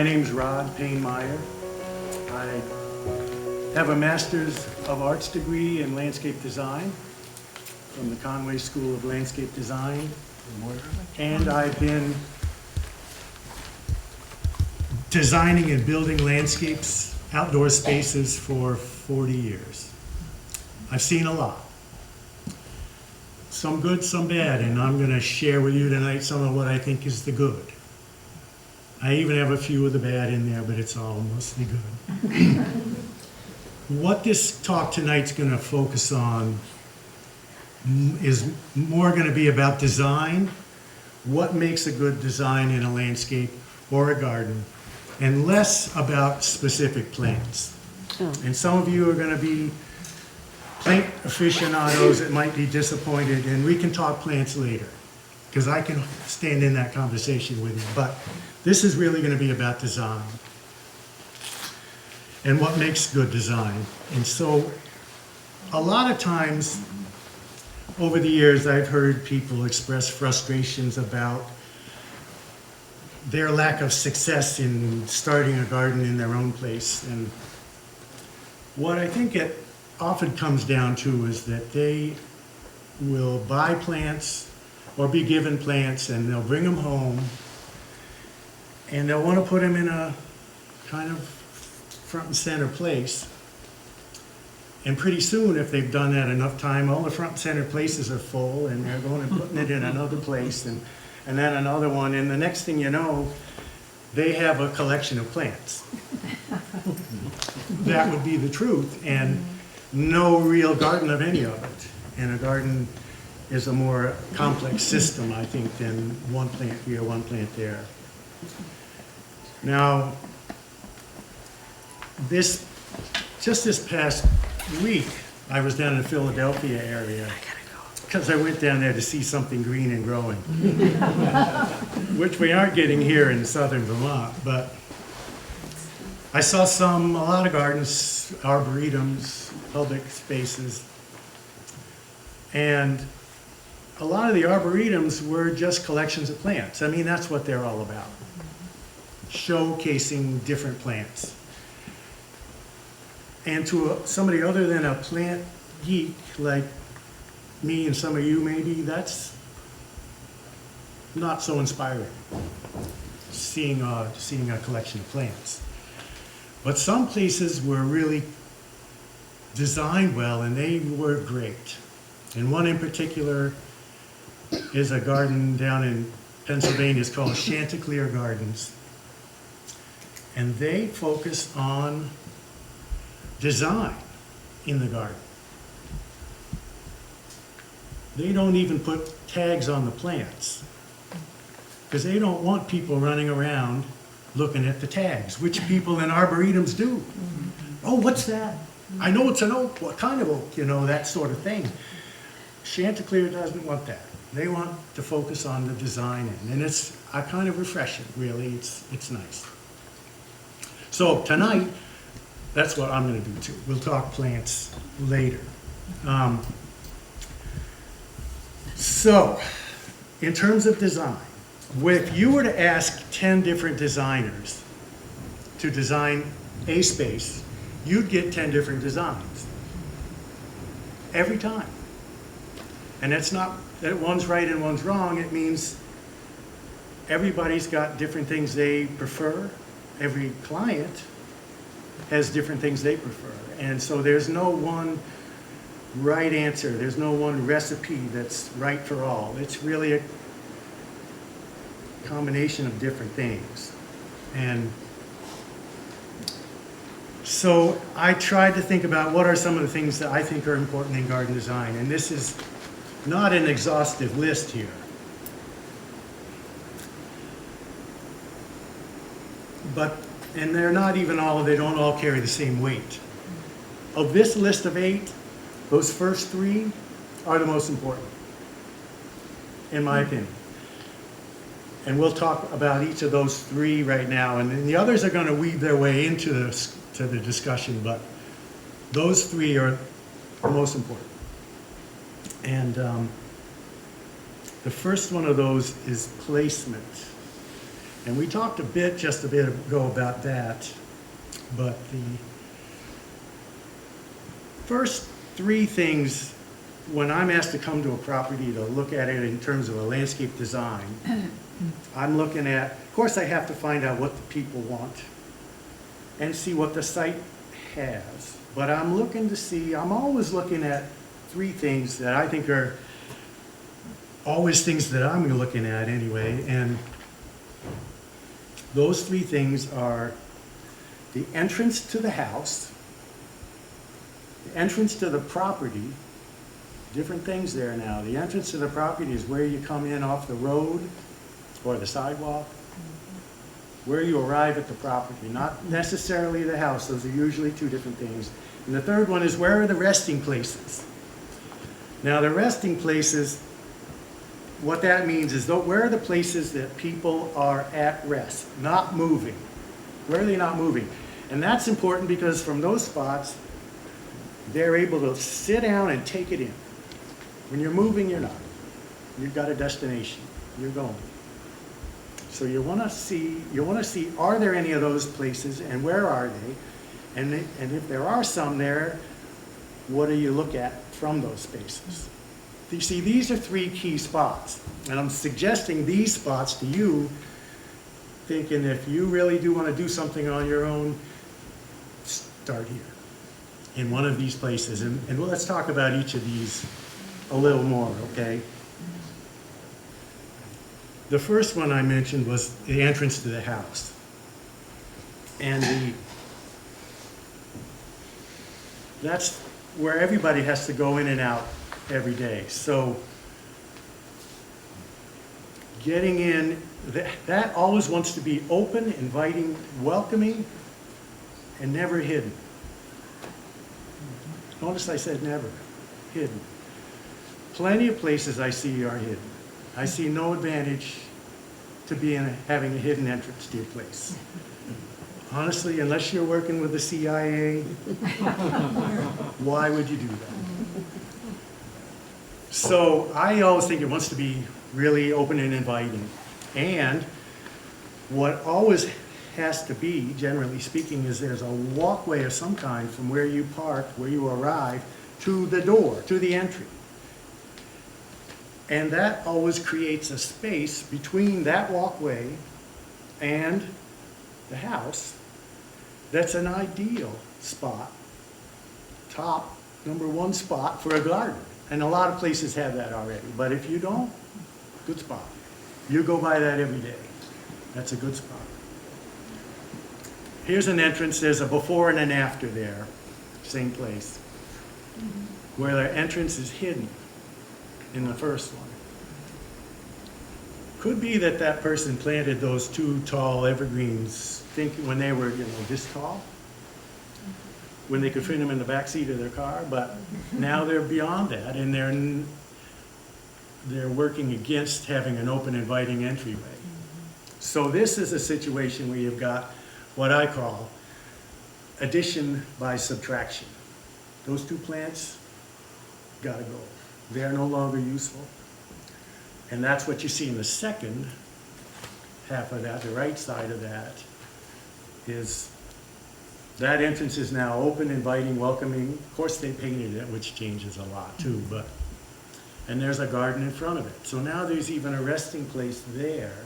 My name's Rod Payne-Meyer. I have a Master's of Arts degree in landscape design from the Conway School of Landscape Design. And I've been designing and building landscapes, outdoor spaces for 40 years. I've seen a lot. Some good, some bad, and I'm going to share with you tonight some of what I think is the good. I even have a few of the bad in there, but it's all mostly good. What this talk tonight's going to focus on is more going to be about design, what makes a good design in a landscape or a garden, and less about specific plants. And some of you are going to be plant aficionados that might be disappointed, and we can talk plants later, because I can stand in that conversation with you. But this is really going to be about design and what makes good design. And so a lot of times over the years I've heard people express frustrations about their lack of success in starting a garden in their own place. And what I think it often comes down to is that they will buy plants or be given plants and they'll bring them home and they'll want to put them in a kind of front and center place. And pretty soon, if they've done that enough time, all the front and center places are full and they're going and putting it in another place and then another one. And the next thing you know, they have a collection of plants. That would be the truth, and no real garden of any of it. And a garden is a more complex system, I think, than one plant here, one plant there. Now, just this past week, I was down in the Philadelphia area because I went down there to see something green and growing, which we aren't getting here in southern Vermont. But I saw a lot of gardens, arboretums, public spaces, and a lot of the arboretums were just collections of plants. I mean, that's what they're all about, showcasing different plants. And to somebody other than a plant geek like me and some of you maybe, that's not so inspiring, seeing a collection of plants. But some places were really designed well and they were great. And one in particular is a garden down in Pennsylvania. It's called Chanticleer Gardens. And they focus on design in the garden. They don't even put tags on the plants because they don't want people running around looking at the tags, which people in arboretums do. Oh, what's that? I know it's an oak. What kind of oak? You know, that sort of thing. Chanticleer doesn't want that. They want to focus on the design, and it's kind of refreshing, really. It's nice. So tonight, that's what I'm going to do too. We'll talk plants later. So, in terms of design, if you were to ask 10 different designers to design a space, you'd get 10 different designs every time. And that's not that one's right and one's wrong. It means everybody's got different things they prefer. Every client has different things they prefer. And so there's no one right answer. There's no one recipe that's right for all. It's really a combination of different things. And so I tried to think about what are some of the things that I think are important in garden design. And this is not an exhaustive list here. And they're not even they don't all carry the same weight. Of this list of 8, those first 3 are the most important, in my opinion. And we'll talk about each of those 3 right now, and then the others are going to weave their way into the discussion, but those 3 are the most important. And the first one of those is placement. And we talked just a bit ago about that, but the first three things, when I'm asked to come to a property to look at it in terms of a landscape design, I'm looking at, of course I have to find out what the people want and see what the site has. But I'm always looking at three things that I think are always things that I'm looking at anyway. And those three things are the entrance to the house, the entrance to the property, different things there now. The entrance to the property is where you come in off the road or the sidewalk, where you arrive at the property, not necessarily the house. Those are usually two different things. And the third one is where are the resting places? Now the resting places, what that means is where are the places that people are at rest, not moving? Where are they not moving? And that's important because from those spots, they're able to sit down and take it in. When you're moving, you're not. You've got a destination. You're going. So you want to see, are there any of those places and where are they? And if there are some there, what do you look at from those spaces? You see, these are three key spots. And I'm suggesting these spots to you, thinking if you really do want to do something on your own, start here, in one of these places. And let's talk about each of these a little more, okay? The first one I mentioned was the entrance to the house. And that's where everybody has to go in and out every day. So getting in, that always wants to be open, inviting, welcoming, and never hidden. Notice I said never, hidden. Plenty of places I see are hidden. I see no advantage to having a hidden entrance to your place. Honestly, unless you're working with the CIA, why would you do that? So I always think it wants to be really open and inviting. And what always has to be, generally speaking, is there's a walkway of some kind from where you park, where you arrive, to the door, to the entry. And that always creates a space between that walkway and the house that's an ideal spot, top #1 spot for a garden. And a lot of places have that already, but if you don't, good spot. You go by that every day. That's a good spot. Here's an entrance, there's a before and an after there, same place, where the entrance is hidden in the first one. Could be that that person planted those two tall evergreens thinking when they were, this tall, when they could fit them in the back seat of their car, but now they're beyond that and they're working against having an open, inviting entryway. So this is a situation where you've got what I call addition by subtraction. Those two plants gotta go. They're no longer useful. And that's what you see in the second half of that, the right side of that, is that entrance is now open, inviting, welcoming. Of course, they painted it, which changes a lot too, and there's a garden in front of it. So now there's even a resting place there.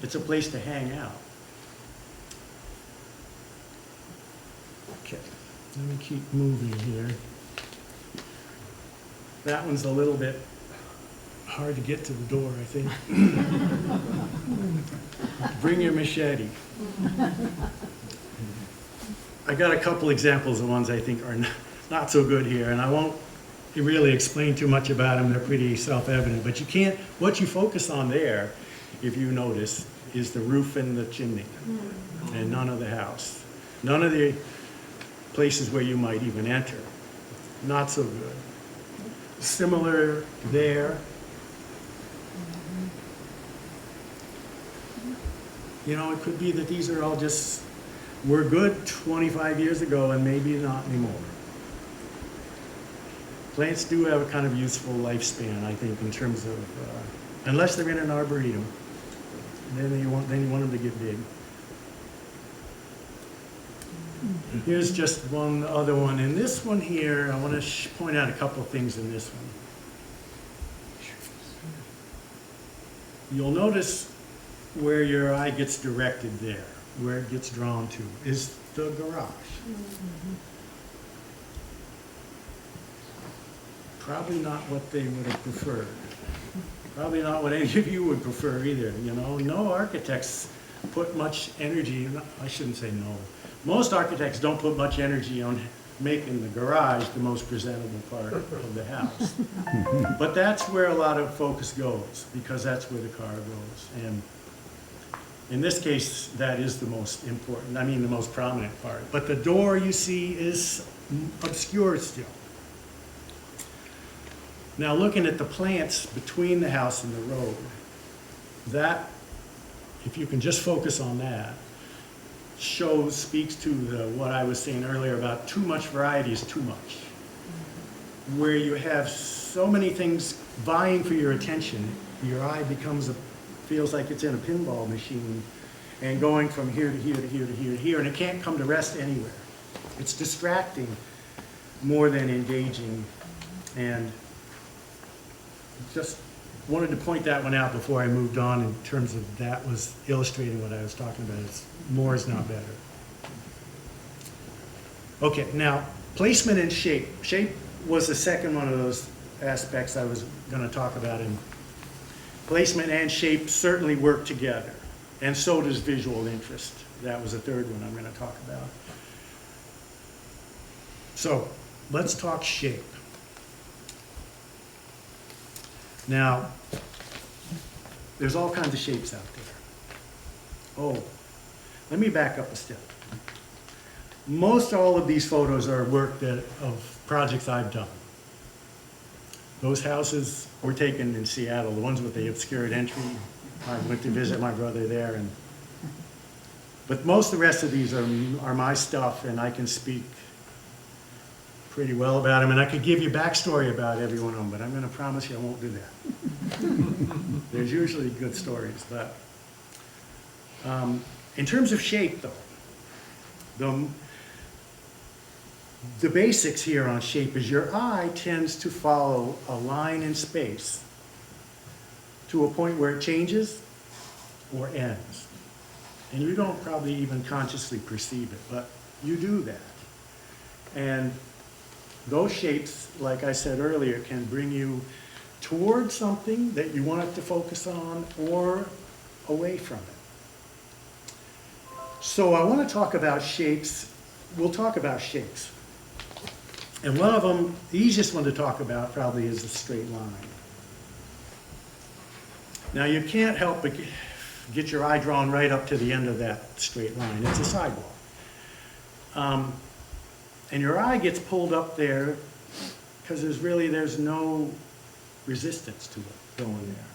It's a place to hang out. Okay, let me keep moving here. That one's a little bit hard to get to the door, I think. Bring your machete. I got a couple examples of ones I think are not so good here, and I won't really explain too much about them. They're pretty self-evident, but what you focus on there, if you notice, is the roof and the chimney, and none of the house. None of the places where you might even enter. Not so good. Similar there. It could be that these are all just, were good 25 years ago and maybe not anymore. Plants do have a kind of useful lifespan, I think, in terms of, unless they're in an arboretum. then you want them to get big. Here's just one other one. In this one here, I want to point out a couple of things in this one. You'll notice where your eye gets directed there, where it gets drawn to, is the garage. Probably not what they would have preferred. Probably not what any of you would prefer either, you know. No architects put much energy, I shouldn't say no. Most architects don't put much energy on making the garage the most presentable part of the house. But that's where a lot of focus goes, because that's where the car goes. And in this case, that is the most important, I mean the most prominent part. But the door you see is obscure still. Now looking at the plants between the house and the road, that, if you can just focus on that, speaks to what I was saying earlier about too much variety is too much. Where you have so many things vying for your attention, your eye feels like it's in a pinball machine and going from here to here to here to here to here, and it can't come to rest anywhere. It's distracting more than engaging, and just wanted to point that one out before I moved on in terms of that was illustrating what I was talking about. More is not better. Okay, now placement and shape. Shape was the second one of those aspects I was going to talk about, and placement and shape certainly work together, and so does visual interest. That was the third one I'm going to talk about. So let's talk shape. Now, there's all kinds of shapes out there. Oh, let me back up a step. Most all of these photos are work of projects I've done. Those houses were taken in Seattle, the ones with the obscured entry. I went to visit my brother there, but most of the rest of these are my stuff, and I can speak pretty well about them, and I could give you backstory about every one of them, but I'm going to promise you I won't do that. There's usually good stories, but in terms of shape, though, the basics here on shape is your eye tends to follow a line in space to a point where it changes or ends. And you don't probably even consciously perceive it, but you do that. And those shapes, like I said earlier, can bring you toward something that you want it to focus on or away from it. So I want to talk about shapes. We'll talk about shapes. And one of them, the easiest one to talk about probably is the straight line. Now you can't help but get your eye drawn right up to the end of that straight line. It's a sidewalk. And your eye gets pulled up there because there's no resistance to it going there.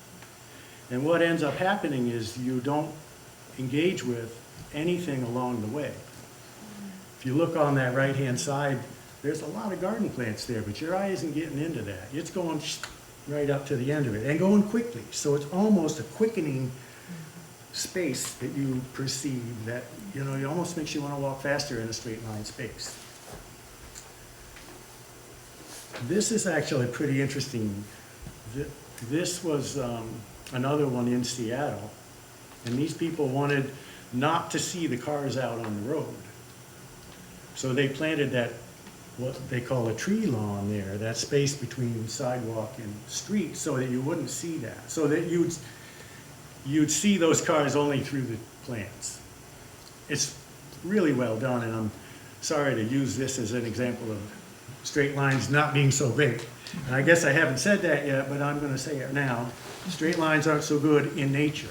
And what ends up happening is you don't engage with anything along the way. If you look on that right-hand side, there's a lot of garden plants there, but your eye isn't getting into that. It's going right up to the end of it and going quickly. So it's almost a quickening space that you perceive that, it almost makes you want to walk faster in a straight line space. This is actually pretty interesting. This was another one in Seattle, and these people wanted not to see the cars out on the road. So they planted that, what they call a tree lawn there, that space between sidewalk and street, so that you wouldn't see that. So that you'd see those cars only through the plants. It's really well done, and I'm sorry to use this as an example of straight lines not being so great. And I guess I haven't said that yet, but I'm going to say it now. Straight lines aren't so good in nature.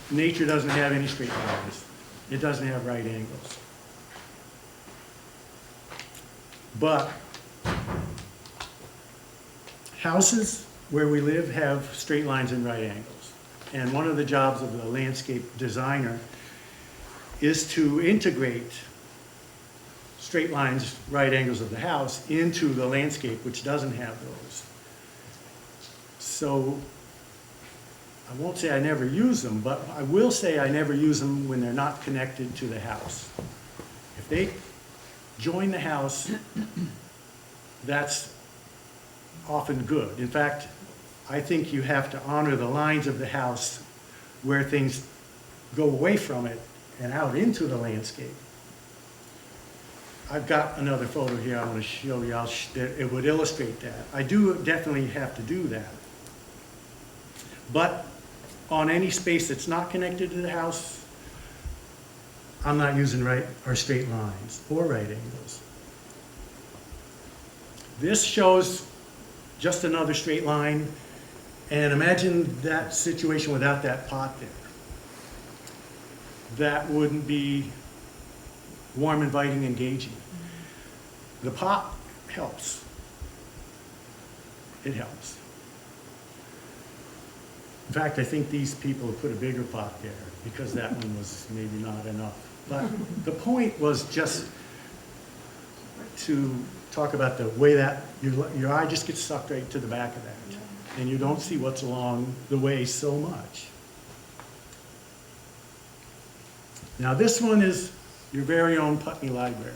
Nature doesn't have any straight lines. It doesn't have right angles. But houses where we live have straight lines and right angles. And one of the jobs of the landscape designer is to integrate straight lines, right angles of the house into the landscape, which doesn't have those. So I won't say I never use them, but I will say I never use them when they're not connected to the house. If they join the house, that's often good. In fact, I think you have to honor the lines of the house where things go away from it and out into the landscape. I've got another photo here I want to show you. It would illustrate that. I do definitely have to do that. But on any space that's not connected to the house, I'm not using right or straight lines or right angles. This shows just another straight line, and imagine that situation without that pot there. That wouldn't be warm, inviting, engaging. The pot helps. It helps. In fact, I think these people put a bigger pot there because that one was maybe not enough. But the point was just to talk about the way that your eye just gets sucked right to the back of that, and you don't see what's along the way so much. Now this one is your very own Putney Library.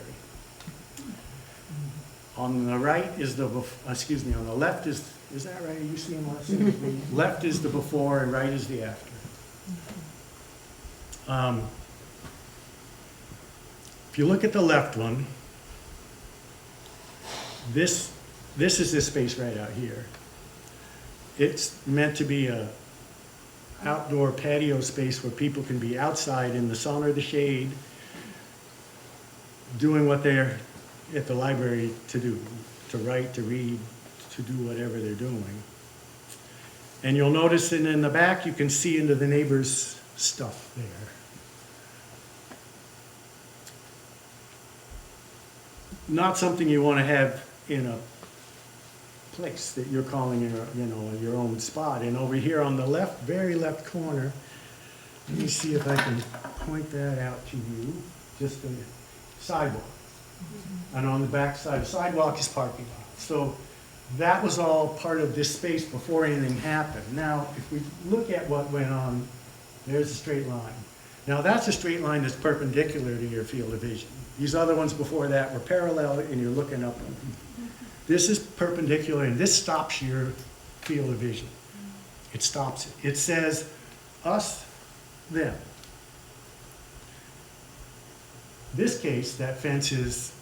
On the right is the, on the left is that right? Are you seeing what I'm saying? Left is the before and right is the after. If you look at the left one, this is this space right out here. It's meant to be a outdoor patio space where people can be outside in the sun or the shade doing what they're at the library to do, to write, to read, to do whatever they're doing. And you'll notice that in the back you can see into the neighbor's stuff there. Not something you want to have in a place that you're calling your own spot. And over here on the left, very left corner, let me see if I can point that out to you. Just the sidewalk. And on the back side, the sidewalk is parking lot. So that was all part of this space before anything happened. Now, if we look at what went on, there's a straight line. Now that's a straight line that's perpendicular to your field of vision. These other ones before that were parallel and you're looking up. This is perpendicular and this stops your field of vision. It stops it. It says us, them. This case, that fence is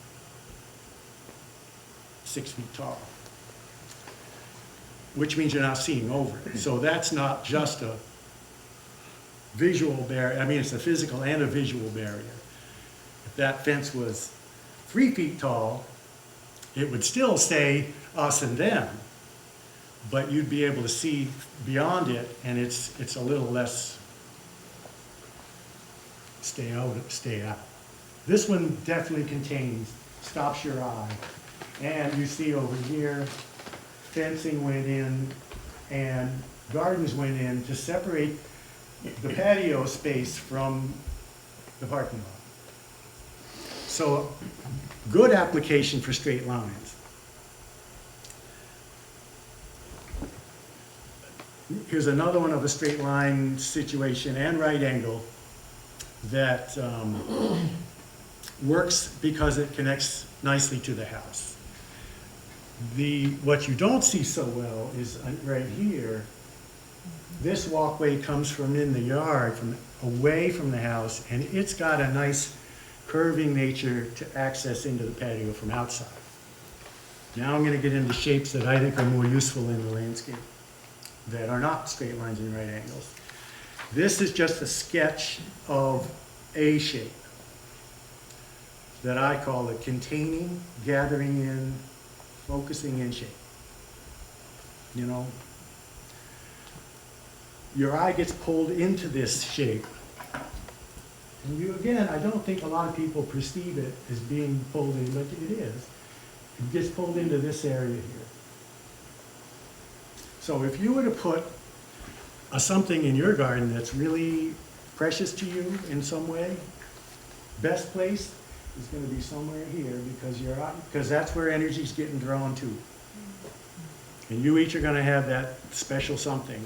6 feet tall, which means you're not seeing over it. So that's not just a visual barrier. I mean, it's a physical and a visual barrier. If that fence was 3 feet tall, it would still say us and them, but you'd be able to see beyond it, and it's a little less stay out. This one definitely contains, stops your eye. And you see over here, fencing went in and gardens went in to separate the patio space from the parking lot. So, good application for straight lines. Here's another one of a straight line situation and right angle that works because it connects nicely to the house. What you don't see so well is right here. This walkway comes from in the yard, from away from the house, and it's got a nice curving nature to access into the patio from outside. Now I'm going to get into shapes that I think are more useful in the landscape, that are not straight lines and right angles. This is just a sketch of a shape that I call a containing, gathering in, focusing in shape. You know, your eye gets pulled into this shape. And you, again, I don't think a lot of people perceive it as being pulled in, but it is. It gets pulled into this area here. So if you were to put something in your garden that's really precious to you in some way, best place is going to be somewhere here because that's where energy's getting drawn to. And you each are going to have that special something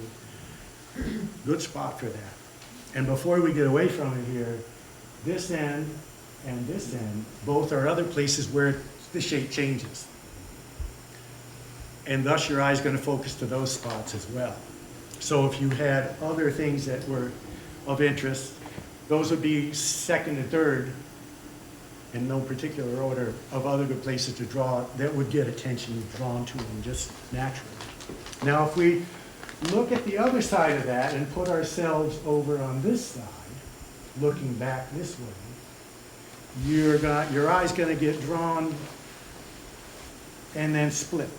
Good spot for that. And before we get away from it here, this end and this end, both are other places where the shape changes. And thus your eye's going to focus to those spots as well. So if you had other things that were of interest, those would be second and third, in no particular order, of other good places to draw that would get attention drawn to them just naturally. Now if we look at the other side of that and put ourselves over on this side, looking back this way, your eye's going to get drawn and then split.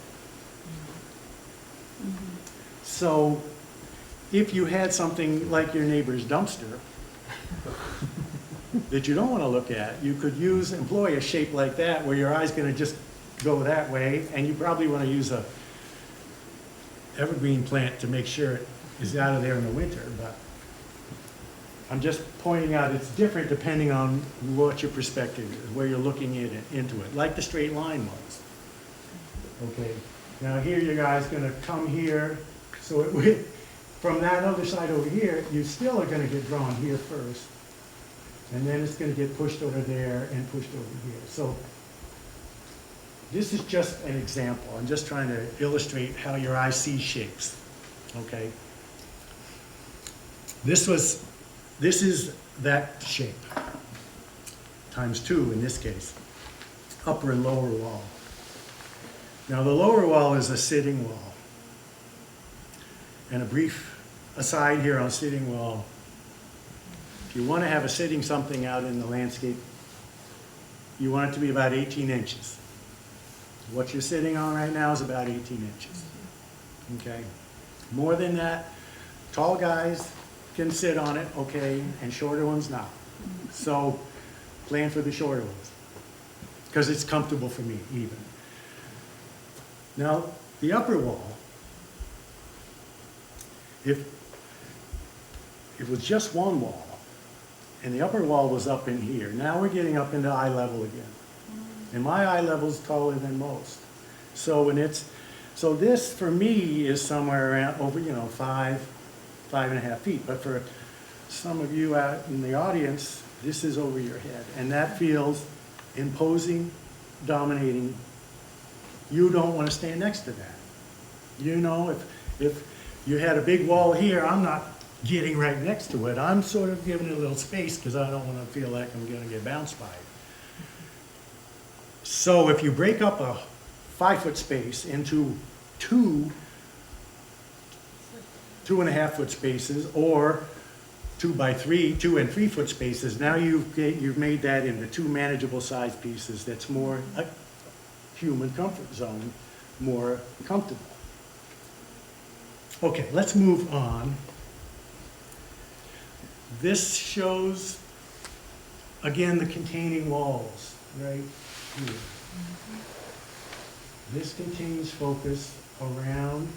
So if you had something like your neighbor's dumpster that you don't want to look at, you could employ a shape like that where your eye's going to just go that way, and you probably want to use a evergreen plant to make sure it is out of there in the winter. But I'm just pointing out it's different depending on what your perspective is, where you're looking into it, like the straight line was. Okay, now here your guy's going to come here, so from that other side over here, you still are going to get drawn here first, and then it's going to get pushed over there and pushed over here. So this is just an example. I'm just trying to illustrate how your eye sees shapes. Okay, this is that shape times 2 in this case, upper and lower wall. Now the lower wall is a sitting wall. And a brief aside here on sitting wall, if you want to have a sitting something out in the landscape, you want it to be about 18 inches. What you're sitting on right now is about 18 inches. Okay? More than that, tall guys can sit on it, okay, and shorter ones not. So plan for the shorter ones, because it's comfortable for me even. Now, the upper wall, if it was just one wall, and the upper wall was up in here, now we're getting up into eye level again. And my eye level is taller than most. So this for me is somewhere around over, 5.5 feet. But for some of you out in the audience, this is over your head. And that feels imposing, dominating. You don't want to stand next to that. If you had a big wall here, I'm not getting right next to it. I'm sort of giving it a little space because I don't want to feel like I'm going to get bounced by it. So if you break up a 5-foot space into 2.5 foot spaces, or 2 and 3 foot spaces, now you've made that into 2 manageable size pieces. That's more a human comfort zone, more comfortable. Okay, let's move on. This shows, again, the containing walls, right here. This contains focus around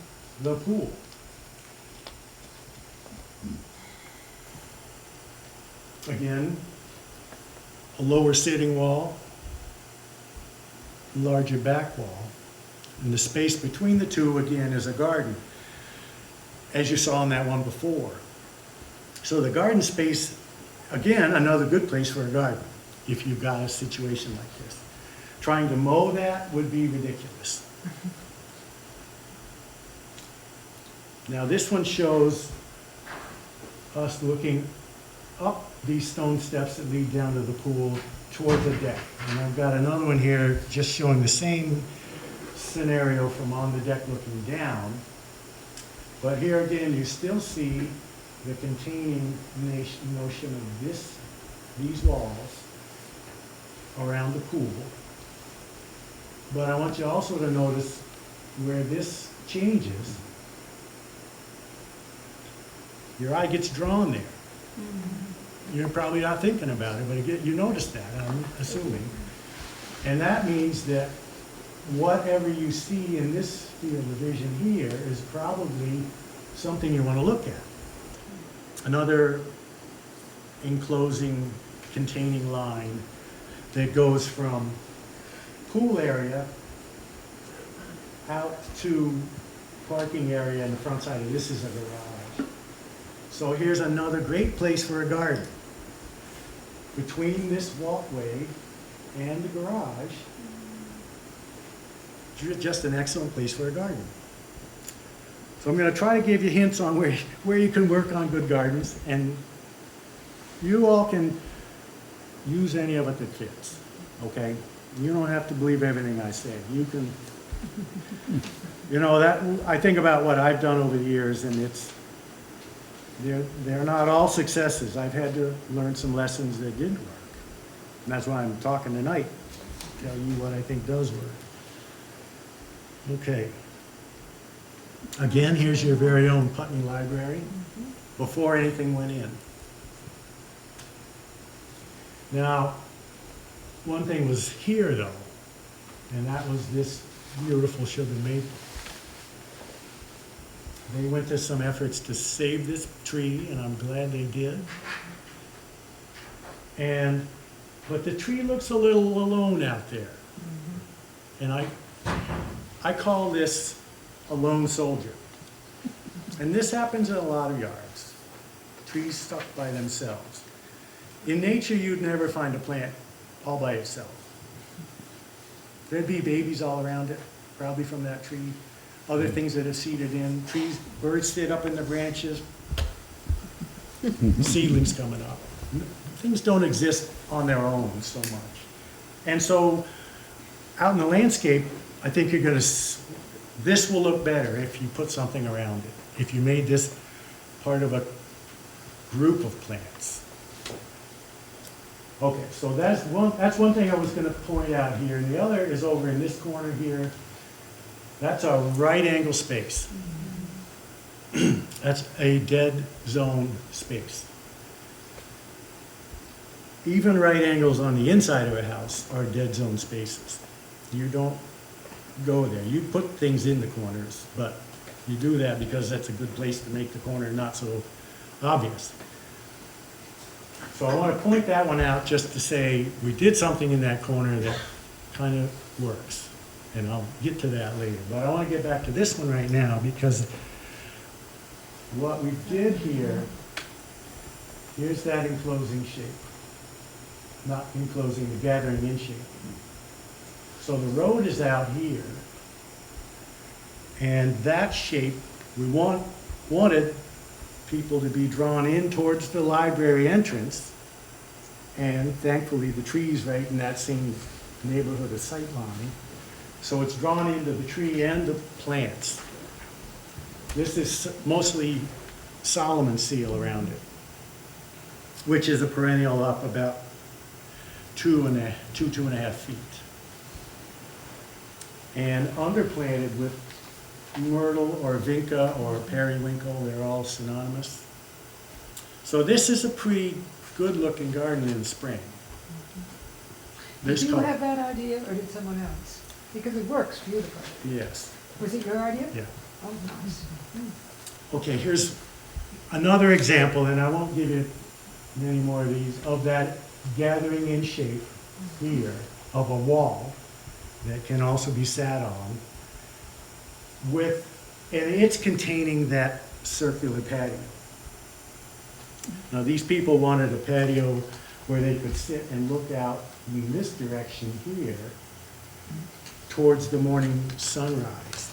the pool. Again, a lower sitting wall, larger back wall, and the space between the two, again, is a garden, as you saw in that one before. So the garden space, again, another good place for a garden, if you've got a situation like this. Trying to mow that would be ridiculous. Now this one shows us looking up these stone steps that lead down to the pool toward the deck. And I've got another one here just showing the same scenario from on the deck looking down. But here again, you still see the containing notion of these walls around the pool. But I want you also to notice where this changes. Your eye gets drawn there. You're probably not thinking about it, but again, you notice that, I'm assuming. And that means that whatever you see in this field of vision here is probably something you want to look at. Another enclosing, containing line that goes from pool area out to parking area, and the front side of this is a garage. So here's another great place for a garden. Between this walkway and the garage, just an excellent place for a garden. So I'm going to try to give you hints on where you can work on good gardens, and you all can use any of it that fits, okay? You don't have to believe everything I say. You can, you know, that I think about what I've done over the years, and they're not all successes. I've had to learn some lessons that didn't work. And that's why I'm talking tonight, tell you what I think does work. Okay. Again, here's your very own Putney Library before anything went in. Now, one thing was here though, and that was this beautiful sugar maple. They went to some efforts to save this tree, and I'm glad they did. But the tree looks a little alone out there. And I call this a lone soldier. And this happens in a lot of yards. Trees stuck by themselves. In nature, you'd never find a plant all by itself. There'd be babies all around it, probably from that tree. Other things that are seeded in, trees, birds sit up in the branches, seedlings coming up. Things don't exist on their own so much. And so out in the landscape, I think you're gonna, this will look better if you put something around it. If you made this part of a group of plants. Okay, so that's one thing I was gonna point out here. And the other is over in this corner here. That's a right angle space. That's a dead zone space. Even right angles on the inside of a house are dead zone spaces. You don't go there. You put things in the corners, but you do that because that's a good place to make the corner not so obvious. So I want to point that one out just to say we did something in that corner that kind of works. And I'll get to that later. But I want to get back to this one right now because what we did here, here's that enclosing shape. Not enclosing, the gathering in shape. So the road is out here. And that shape, we wanted people to be drawn in towards the library entrance. And thankfully the tree's right in that same neighborhood of sight line. So it's drawn into the tree and the plants. This is mostly Solomon seal around it, which is a perennial up about 2.5 feet. And underplanted with myrtle or vinca or periwinkle, they're all synonymous. So this is a pretty good looking garden in the spring. Did you have that idea or did someone else? Because it works beautifully. Yes. Was it your idea? Yeah. Oh, nice. Okay, here's another example, and I won't give you many more of these, of that gathering in shape here of a wall that can also be sat on and it's containing that circular patio. Now these people wanted a patio where they could sit and look out in this direction here towards the morning sunrise,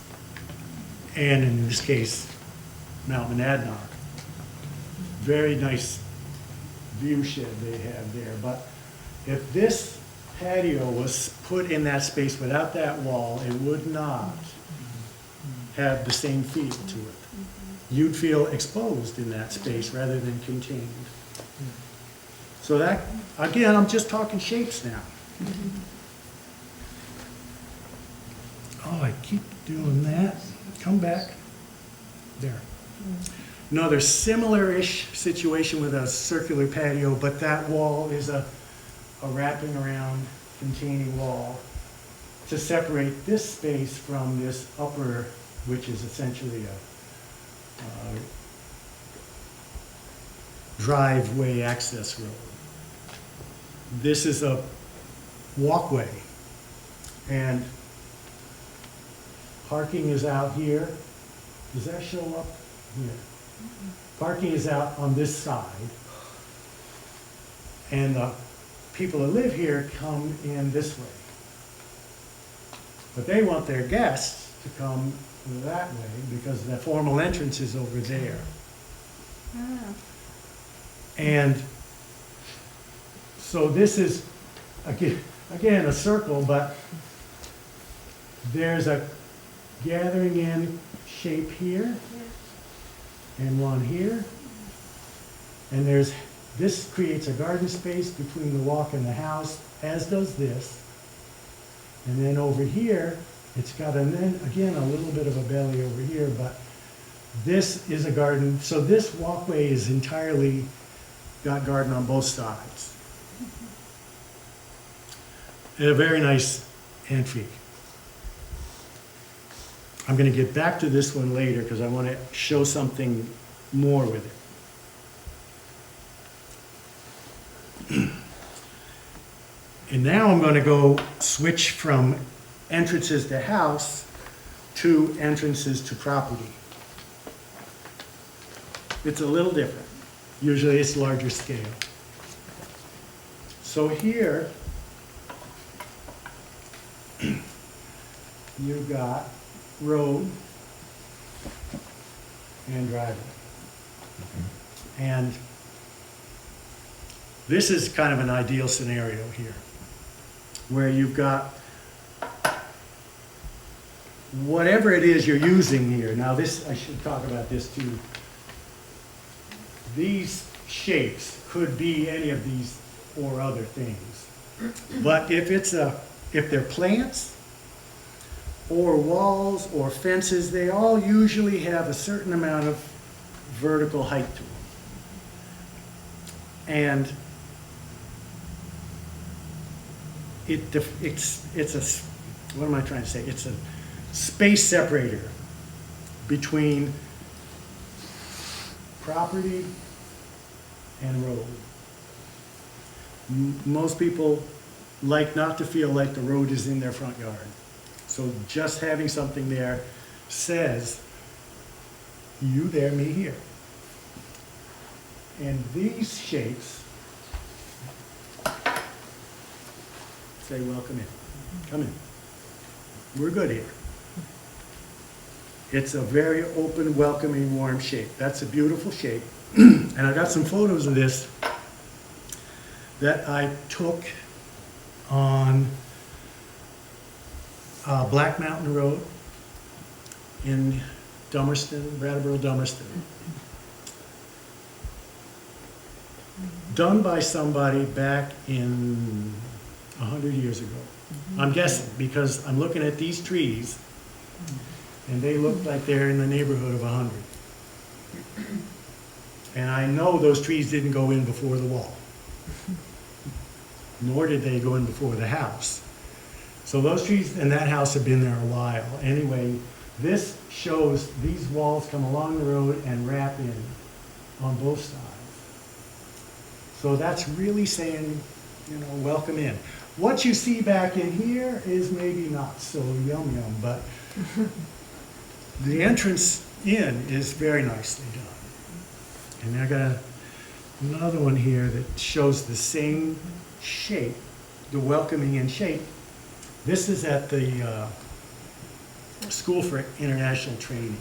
and in this case, Mount Monadnock. Very nice view shed they have there, but if this patio was put in that space without that wall, it would not have the same feel to it. You'd feel exposed in that space rather than contained. So that, again, I'm just talking shapes now. Oh, I keep doing that. Come back. There. Another similar-ish situation with a circular patio, but that wall is a wrapping around containing wall to separate this space from this upper, which is essentially a driveway access road. This is a walkway, and parking is out here. Does that show up here? Parking is out on this side. And the people that live here come in this way. But they want their guests to come that way because the formal entrance is over there. Ah. And so this is, again, a circle, but there's a gathering in shape here and one here. And this creates a garden space between the walk and the house, as does this. And then over here, it's got again a little bit of a belly over here, but this is a garden. So this walkway is entirely got garden on both sides. And a very nice entry. I'm going to get back to this one later because I want to show something more with it. And now I'm going to go switch from entrances to house to entrances to property. It's a little different. Usually it's larger scale. So here, you've got road and driveway. And this is kind of an ideal scenario here, where you've got whatever it is you're using here. Now this, I should talk about this too. These shapes could be any of these or other things. But if they're plants or walls or fences, they all usually have a certain amount of vertical height to them. And it's a, what am I trying to say? It's a space separator between property and road. Most people like not to feel like the road is in their front yard. So just having something there says, you there, me here. And these shapes say, welcome in, come in. We're good here. It's a very open, welcoming, warm shape. That's a beautiful shape. And I got some photos of this that I took on Black Mountain Road in Dummerston, Brattleboro, Dummerston. Done by somebody back in 100 years ago. I'm guessing, because I'm looking at these trees, and they look like they're in the neighborhood of 100. And I know those trees didn't go in before the wall, nor did they go in before the house. So those trees and that house have been there a while. Anyway, this shows these walls come along the road and wrap in on both sides. So that's really saying, you know, welcome in. What you see back in here is maybe not so yum, but the entrance in is very nicely done. And I got another one here that shows the same shape, the welcoming in shape. This is at the School for International Training.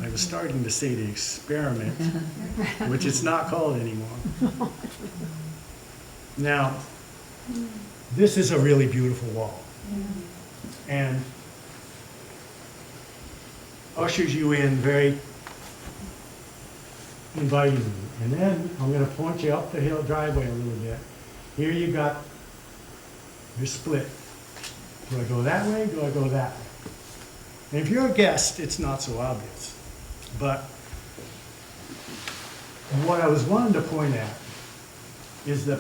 I was starting to say the experiment, which it's not called anymore. Now, this is a really beautiful wall. And ushers you in very inviting. And then I'm going to point you up the hill driveway a little bit. Here you got your split. Do I go that way? Do I go that way? And if you're a guest, it's not so obvious. But what I was wanting to point at is the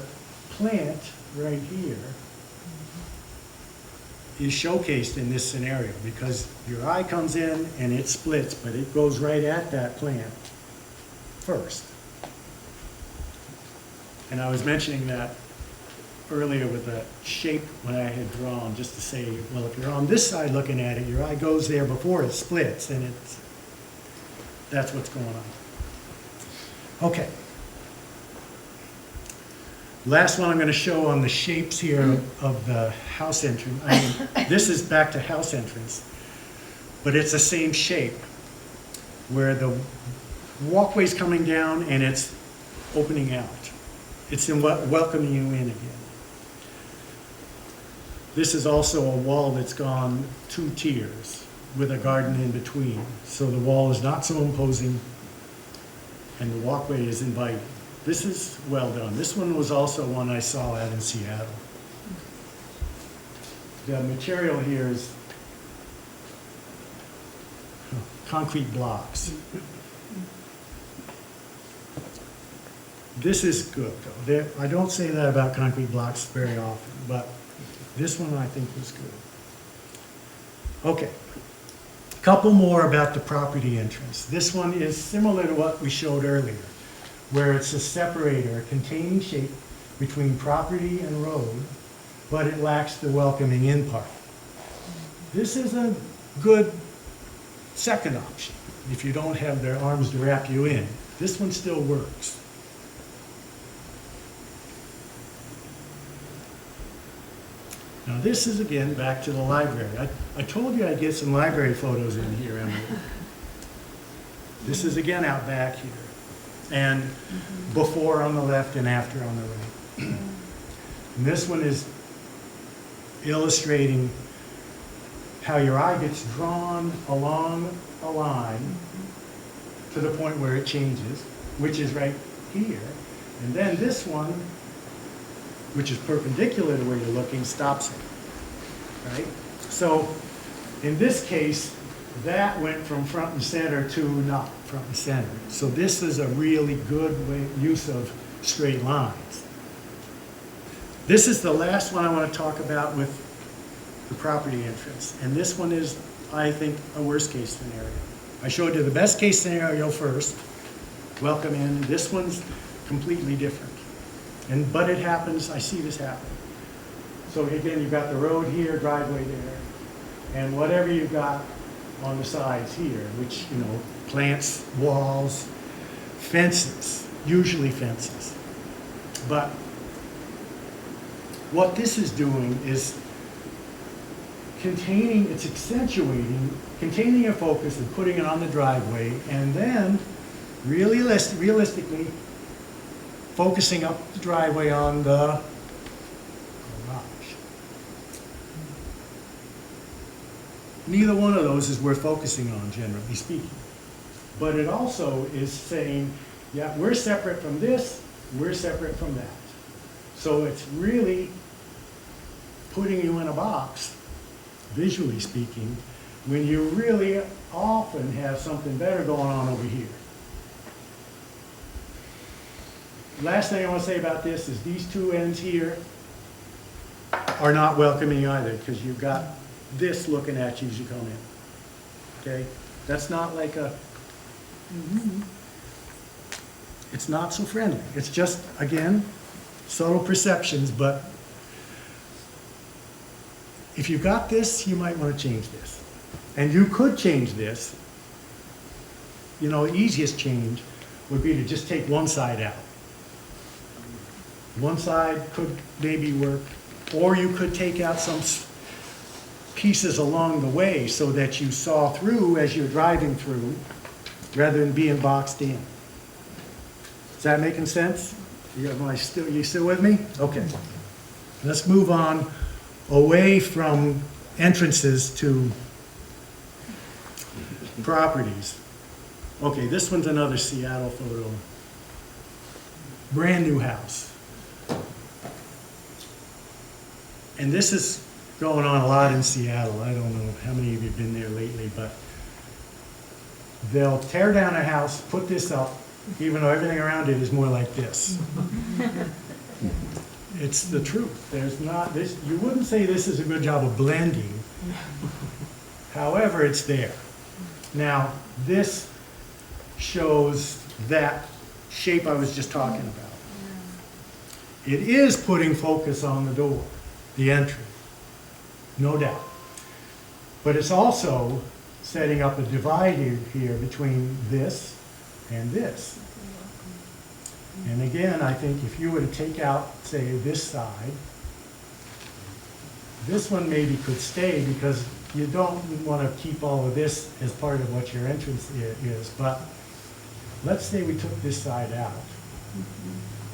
plant right here is showcased in this scenario because your eye comes in and it splits, but it goes right at that plant first. And I was mentioning that earlier with the shape when I had drawn, just to say, well, if you're on this side looking at it, your eye goes there before it splits, and it's that's what's going on. Okay. Last one I'm going to show on the shapes here of the house entrance. I mean, this is back to house entrance, but it's the same shape where the walkway's coming down and it's opening out. It's welcoming you in again. This is also a wall that's gone 2 tiers with a garden in between. So the wall is not so imposing and the walkway is inviting. This is well done. This one was also one I saw out in Seattle. The material here is concrete blocks. This is good, though. I don't say that about concrete blocks very often, but this one I think was good. Okay, a couple more about the property entrance. This one is similar to what we showed earlier, where it's a separator, a containing shape between property and road, but it lacks the welcoming in part. This is a good second option if you don't have their arms to wrap you in. This one still works. Now this is again back to the library. I told you I'd get some library photos in here, Emily. This is again out back here. And before on the left and after on the right. And this one is illustrating how your eye gets drawn along a line to the point where it changes, which is right here. And then this one, which is perpendicular to where you're looking, stops it, right? So in this case, that went from front and center to not front and center. So this is a really good use of straight lines. This is the last one I want to talk about with the property entrance. And this one is, I think, a worst case scenario. I showed you the best case scenario first, welcome in. This one's completely different. But it happens, I see this happen. So again, you've got the road here, driveway there, and whatever you've got on the sides here, which, you know, plants, walls, fences, usually fences. But what this is doing is it's accentuating, containing a focus and putting it on the driveway, and then realistically, focusing up the driveway on the garage. Neither one of those is worth focusing on, generally speaking. But it also is saying, yeah, we're separate from this, we're separate from that. So it's really putting you in a box, visually speaking, when you really often have something better going on over here. Last thing I want to say about this is these two ends here are not welcoming either, because you've got this looking at you as you come in. Okay? That's not like a, it's not so friendly. It's just, again, subtle perceptions, but if you've got this, you might want to change this. And you could change this. You know, the easiest change would be to just take one side out. One side could maybe work, or you could take out some pieces along the way so that you saw through as you're driving through, rather than being boxed in. Is that making sense? You still with me? Okay. Let's move on away from entrances to properties. Okay, this one's another Seattle photo. Brand new house. And this is going on a lot in Seattle. I don't know how many of you have been there lately, but they'll tear down a house, put this up, even though everything around it is more like this. It's the truth. There's not this, you wouldn't say this is a good job of blending. However, it's there. Now, this shows that shape I was just talking about. It is putting focus on the door, the entry, no doubt. But it's also setting up a divider here between this and this. And again, I think if you were to take out, say, this side, this one maybe could stay because you don't want to keep all of this as part of what your entrance is. But let's say we took this side out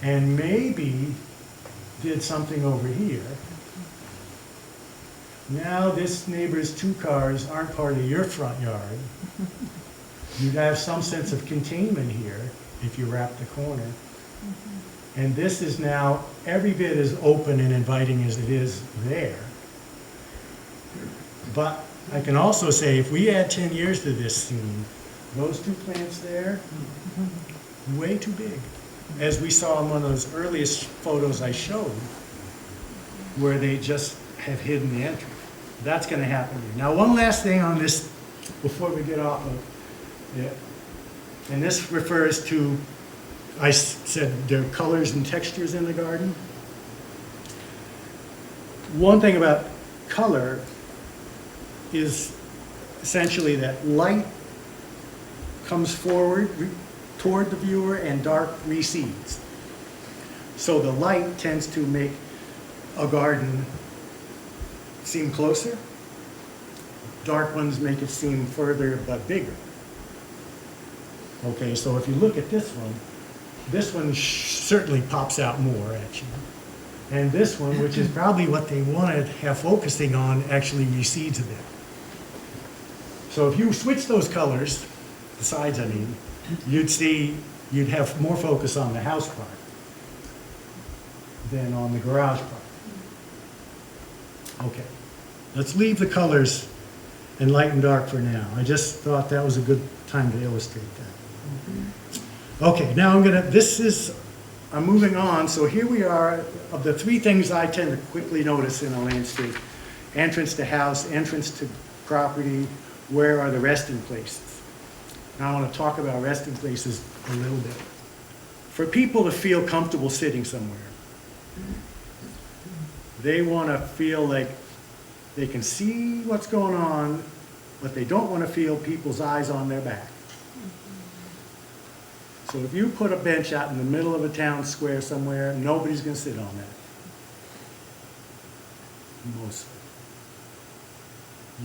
and maybe did something over here. Now this neighbor's 2 cars aren't part of your front yard. You'd have some sense of containment here if you wrap the corner. And this is now every bit as open and inviting as it is there. But I can also say if we add 10 years to this scene, those 2 plants there, way too big. As we saw in one of those earliest photos I showed, where they just have hidden the entrance. That's going to happen here. Now, one last thing on this before we get off of it, and this refers to, I said there are colors and textures in the garden. One thing about color is essentially that light comes forward toward the viewer and dark recedes. So the light tends to make a garden seem closer. Dark ones make it seem further but bigger. Okay, so if you look at this one certainly pops out more at you. And this one, which is probably what they want to have focusing on, actually recedes a bit. So if you switch those colors, the sides I mean, you'd have more focus on the house part than on the garage part. Okay, let's leave the colors in light and dark for now. I just thought that was a good time to illustrate that. Okay, now I'm moving on. So here we are, of the 3 things I tend to quickly notice in a landscape: entrance to house, entrance to property, where are the resting places? Now I want to talk about resting places a little bit. For people to feel comfortable sitting somewhere, they want to feel like they can see what's going on, but they don't want to feel people's eyes on their back. So if you put a bench out in the middle of a town square somewhere, nobody's going to sit on that. Mostly.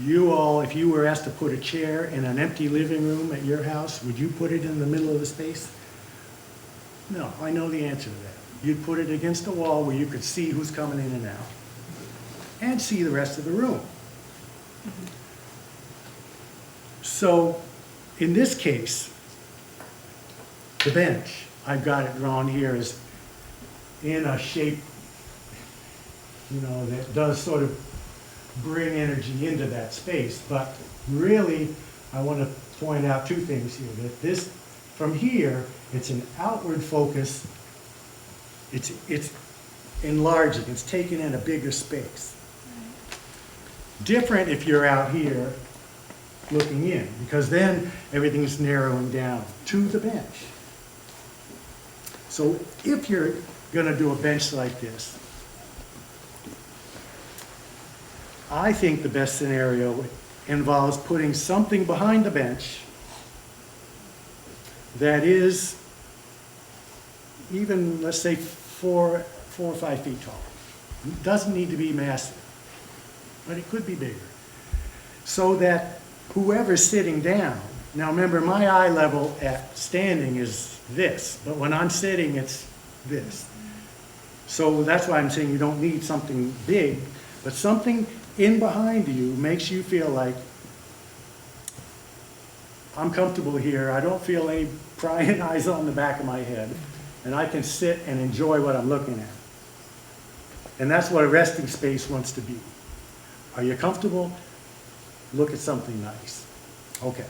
You all, if you were asked to put a chair in an empty living room at your house, would you put it in the middle of the space? No, I know the answer to that. You'd put it against a wall where you could see who's coming in and out, and see the rest of the room. So, in this case, the bench, I've got it drawn here as in a shape, that does sort of bring energy into that space. But really, I want to point out 2 things here. That this, from here, it's an outward focus. It's enlarging. It's taking in a bigger space. Different if you're out here looking in, because then everything's narrowing down to the bench. So if you're going to do a bench like this, I think the best scenario involves putting something behind the bench that is even, let's say, 4 or 5 feet tall. It doesn't need to be massive, but it could be bigger. So that whoever's sitting down, now remember my eye level at standing is this, but when I'm sitting it's this. So that's why I'm saying you don't need something big, but something in behind you makes you feel like I'm comfortable here. I don't feel any prying eyes on the back of my head, and I can sit and enjoy what I'm looking at. And that's what a resting space wants to be. Are you comfortable? Look at something nice. Okay.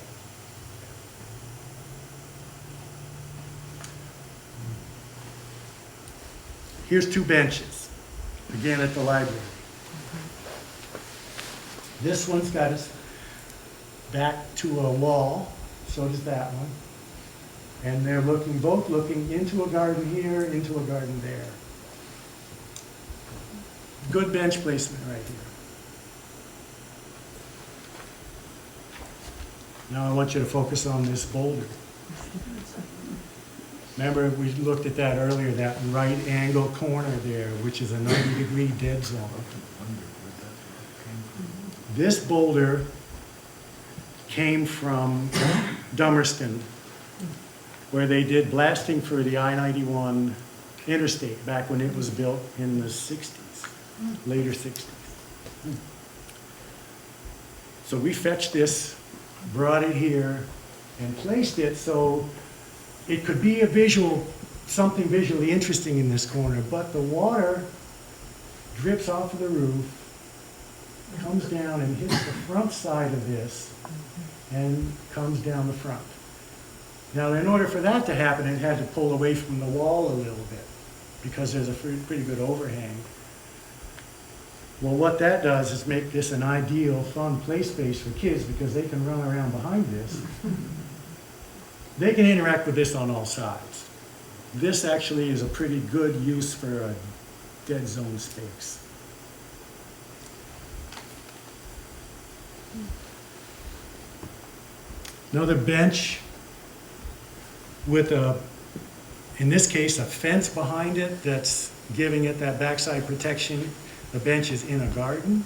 Here's 2 benches, again at the library. This one's got its back to a wall, so does that one. And they're both looking into a garden here, into a garden there. Good bench placement right here. Now I want you to focus on this boulder. Remember, we looked at that earlier, that right angle corner there, which is a 90-degree dead zone. This boulder came from Dummerston, where they did blasting for the I-91 interstate back when it was built in the 60s, later 60s. So we fetched this, brought it here, and placed it so it could be a visual, something visually interesting in this corner, but the water drips off of the roof, comes down and hits the front side of this, and comes down the front. Now, in order for that to happen, it had to pull away from the wall a little bit, because there's a pretty good overhang. Well, what that does is make this an ideal, fun play space for kids, because they can run around behind this. They can interact with this on all sides. This actually is a pretty good use for a dead zone space. Another bench with a, in this case, a fence behind it that's giving it that backside protection. The bench is in a garden,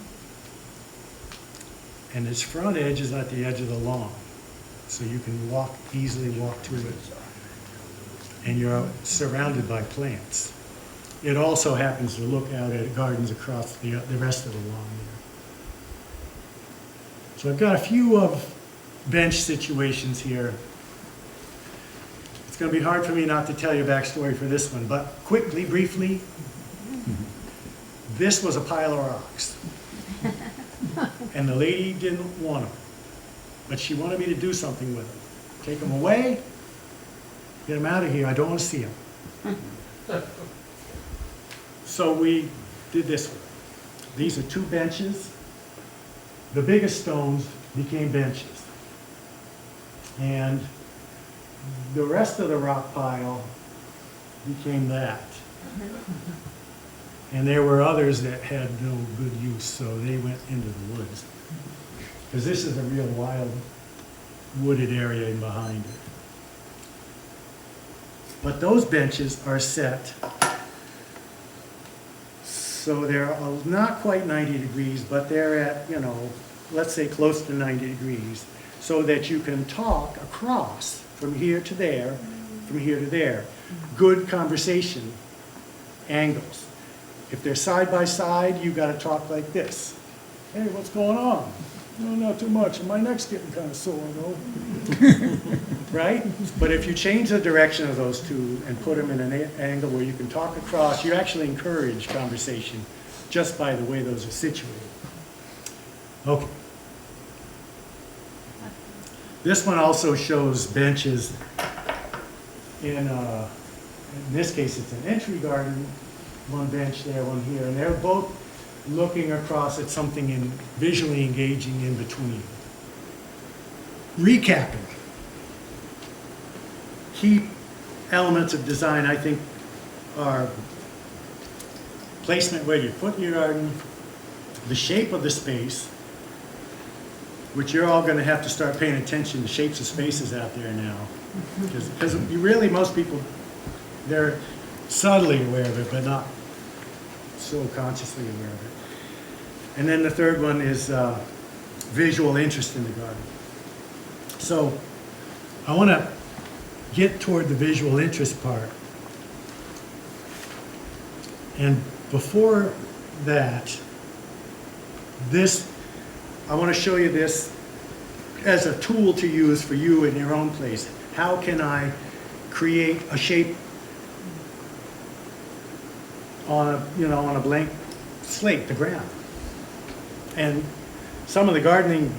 and its front edge is at the edge of the lawn. So you can easily walk to it, and you're surrounded by plants. It also happens to look out at gardens across the rest of the lawn there. So I've got a few of bench situations here. It's going to be hard for me not to tell you a backstory for this one, but quickly, briefly, this was a pile of rocks. And the lady didn't want them, but she wanted me to do something with them. Take them away, get them out of here, I don't want to see them. So we did this one. These are two benches. The biggest stones became benches. And the rest of the rock pile became that. And there were others that had no good use, so they went into the woods. Because this is a real wild, wooded area in behind it. But those benches are set so they're not quite 90 degrees, but they're at, you know, let's say close to 90 degrees, so that you can talk across from here to there, from here to there. Good conversation angles. If they're side by side, you got to talk like this. Hey, what's going on? No, not too much. My neck's getting kind of sore, though. Right? But if you change the direction of those two and put them in an angle where you can talk across, you actually encourage conversation just by the way those are situated. Okay. This one also shows benches in this case it's an entry garden, one bench there, one here, and they're both looking across at something visually engaging in between. Recapping. Key elements of design, I think, are placement where you put your garden, the shape of the space, which you're all going to have to start paying attention to shapes of spaces out there now. Because really most people, they're subtly aware of it, but not so consciously aware of it. And then the third one is visual interest in the garden. So I want to get toward the visual interest part. And before that, I want to show you this as a tool to use for you in your own place. How can I create a shape on a blank slate, the ground? And some of the gardening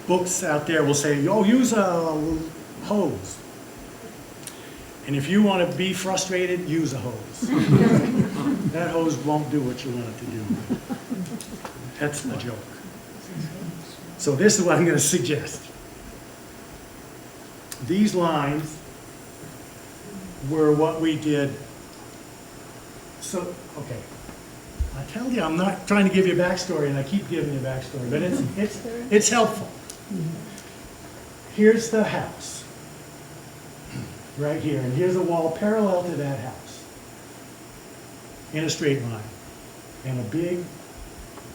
books out there will say, oh, use a hose. And if you want to be frustrated, use a hose. That hose won't do what you want it to do. That's a joke. So this is what I'm going to suggest. These lines were what we did. So, okay. I tell you, I'm not trying to give you a backstory, and I keep giving you a backstory, but it's helpful. here's the house, right here, and here's a wall parallel to that house, in a straight line, and a big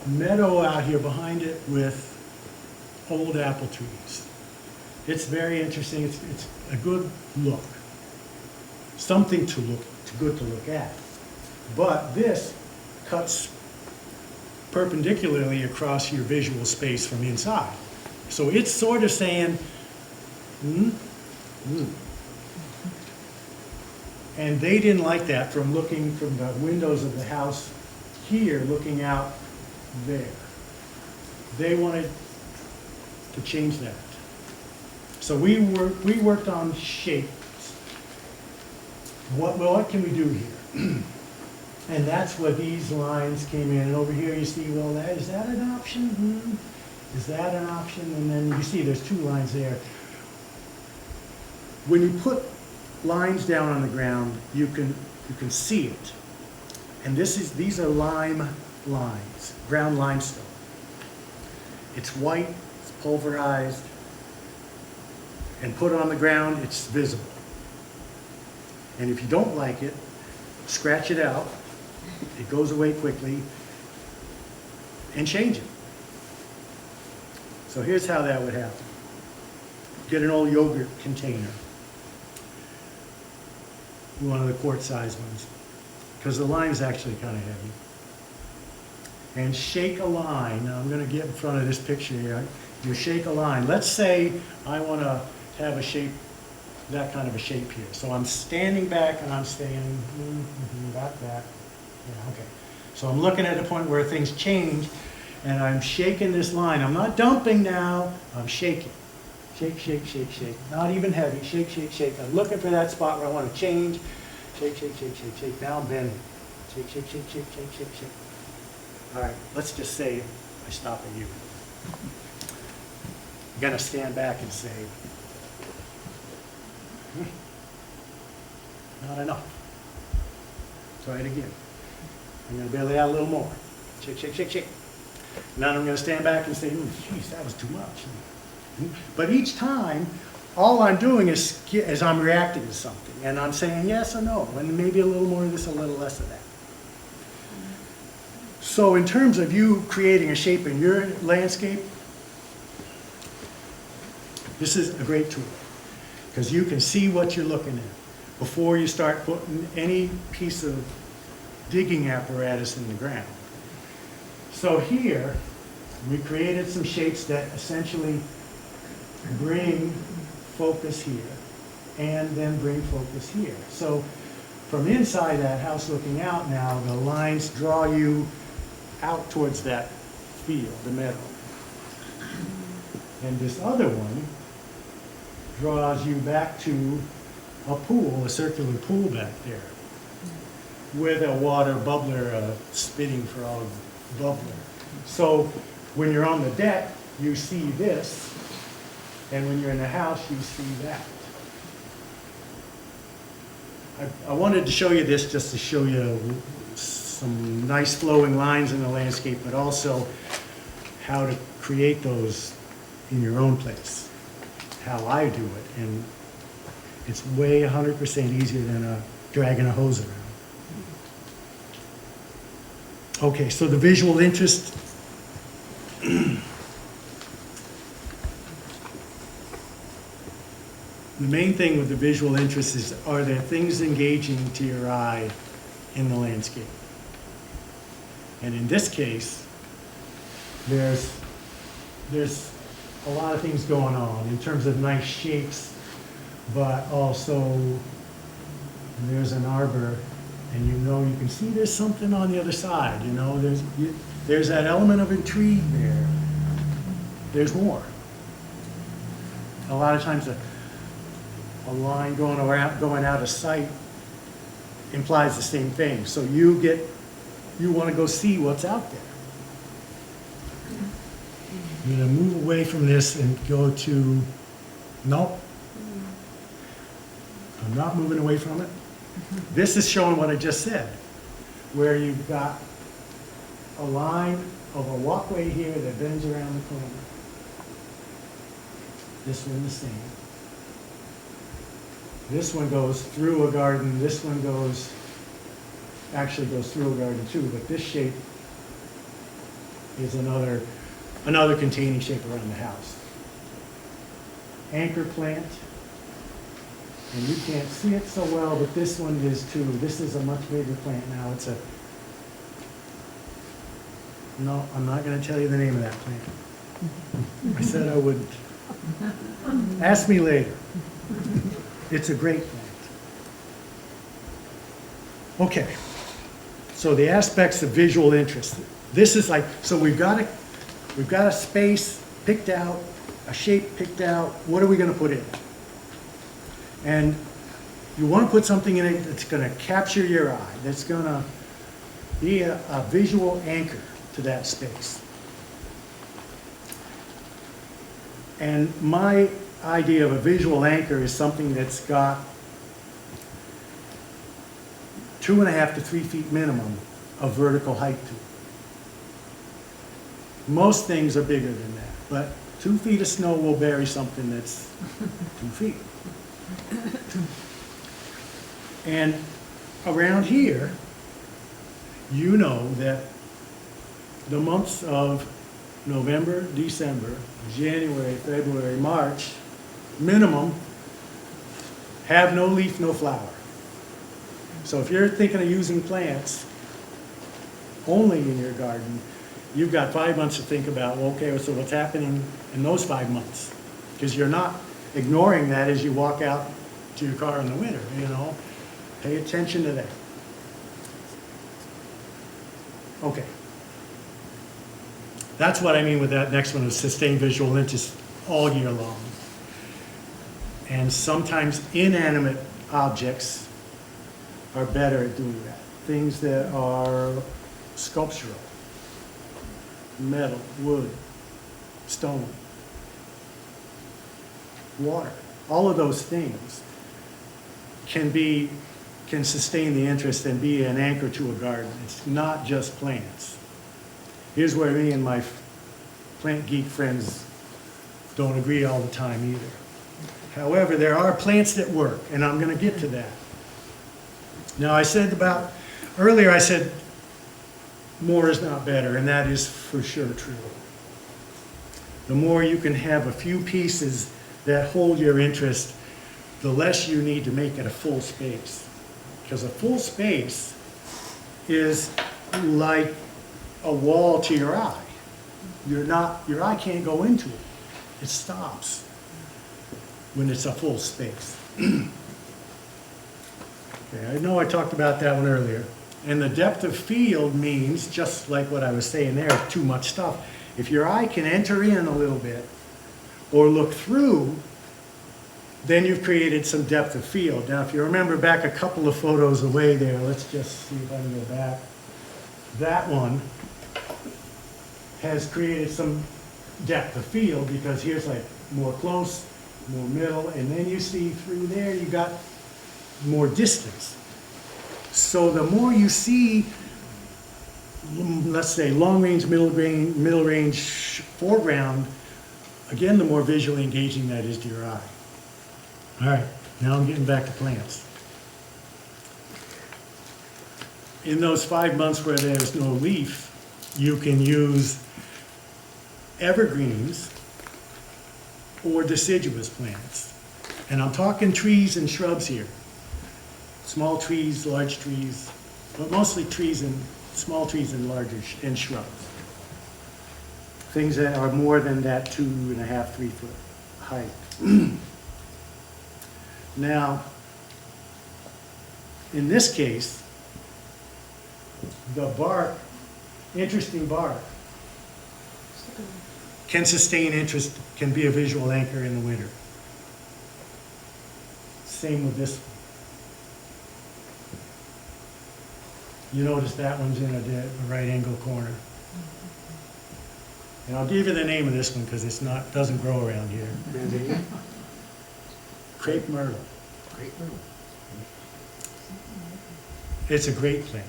meadow out here behind it with old apple trees. It's very interesting. It's a good look, something good to look at. But this cuts perpendicularly across your visual space from inside. So it's sort of saying, And they didn't like that from looking from the windows of the house here, looking out there. They wanted to change that. So we worked on shapes. What can we do here? And that's where these lines came in. And over here you see, well, is that an option? Is that an option? And then you see there's two lines there. When you put lines down on the ground, you can see it. And these are lime lines, ground limestone. It's white, it's pulverized, and put on the ground, it's visible. And if you don't like it, scratch it out. It goes away quickly, and change it. So here's how that would happen. Get an old yogurt container, one of the quart-sized ones, because the lime is actually kind of heavy. And shake a line. Now I'm going to get in front of this picture here. You shake a line. Let's say I want to have a shape, that kind of a shape here. So I'm standing back and I'm saying, got that. Yeah, okay. So I'm looking at the point where things change, and I'm shaking this line. I'm not dumping now, I'm shaking. Shake, shake, shake, shake. Not even heavy. Shake, shake, shake. I'm looking for that spot where I want to change. Shake, shake, shake, shake, shake. Now I'm bending. Shake, shake, shake, shake, shake, shake, shake. All right, let's just say I stop at you. I'm going to stand back and say, not enough. Try it again. I'm going to bail it out a little more. Shake, shake, shake, shake. Now I'm going to stand back and say, geez, that was too much. But each time, all I'm doing is I'm reacting to something, and I'm saying yes or no, and maybe a little more of this, a little less of that. So in terms of you creating a shape in your landscape, this is a great tool, because you can see what you're looking at before you start putting any piece of digging apparatus in the ground. So here, we created some shapes that essentially bring focus here, and then bring focus here. So from inside that house looking out now, the lines draw you out towards that field, the meadow. And this other one draws you back to a pool, a circular pool back there, with a water bubbler, spitting frog bubbler. So when you're on the deck, you see this, and when you're in the house, you see that. I wanted to show you this just to show you some nice flowing lines in the landscape, but also how to create those in your own place, how I do it. And it's way 100% easier than dragging a hose around. Okay, so the visual interest. The main thing with the visual interest is, are there things engaging to your eye in the landscape? And in this case, there's a lot of things going on in terms of nice shapes, but also there's an arbor, and you can see there's something on the other side. There's that element of intrigue there. There's more. A lot of times a line going out of sight implies the same thing. So you want to go see what's out there. I'm going to move away from this and go to, nope. I'm not moving away from it. This is showing what I just said, where you've got a line of a walkway here that bends around the corner. This one the same. This one goes through a garden, this one actually goes through a garden too, but this shape is another containing shape around the house. Anchor plant, and you can't see it so well, but this one is too. This is a much bigger plant now. No, I'm not going to tell you the name of that plant. I said I wouldn't. Ask me later. It's a great plant. Okay, so the aspects of visual interest. This is like, so we've got a space picked out, a shape picked out. What are we going to put in? And you want to put something in it that's going to capture your eye, that's going to be a visual anchor to that space. And my idea of a visual anchor is something that's got 2.5 to 3 feet minimum of vertical height to it. Most things are bigger than that, but 2 feet of snow will bury something that's 2 feet. And around here, you know that the months of November, December, January, February, March, minimum, have no leaf, no flower. So if you're thinking of using plants only in your garden, you've got 5 months to think about, well, okay, so what's happening in those 5 months? Because you're not ignoring that as you walk out to your car in the winter, you know. Pay attention to that. Okay. That's what I mean with that next one, is sustained visual interest all year long. And sometimes inanimate objects are better at doing that. Things that are sculptural, metal, wood, stone, water, all of those things can sustain the interest and be an anchor to a garden. It's not just plants. Here's where me and my plant geek friends don't agree all the time either. However, there are plants that work, and I'm going to get to that. Now, earlier I said more is not better, and that is for sure true. The more you can have a few pieces that hold your interest, the less you need to make it a full space. Because a full space is like a wall to your eye. Your eye can't go into it. It stops when it's a full space. Okay, I know I talked about that one earlier. And the depth of field means, just like what I was saying there, too much stuff. If your eye can enter in a little bit or look through, then you've created some depth of field. Now, if you remember back a couple of photos away there, let's just see if I can go back. That one has created some depth of field because here's like more close, more middle, and then you see through there you got more distance. So the more you see, let's say long range, middle range, foreground, again, the more visually engaging that is to your eye. All right, now I'm getting back to plants. In those 5 months where there's no leaf, you can use evergreens or deciduous plants. And I'm talking trees and shrubs here. Small trees, large trees, but mostly small trees and larger and shrubs. Things that are more than that 2.5, 3 foot height. Now, in this case, the bark, interesting bark, can sustain interest, can be a visual anchor in the winter. Same with this one. You notice that one's in a right angle corner. And I'll give you the name of this one because doesn't grow around here. Crepe myrtle. Crepe myrtle. It's a great plant,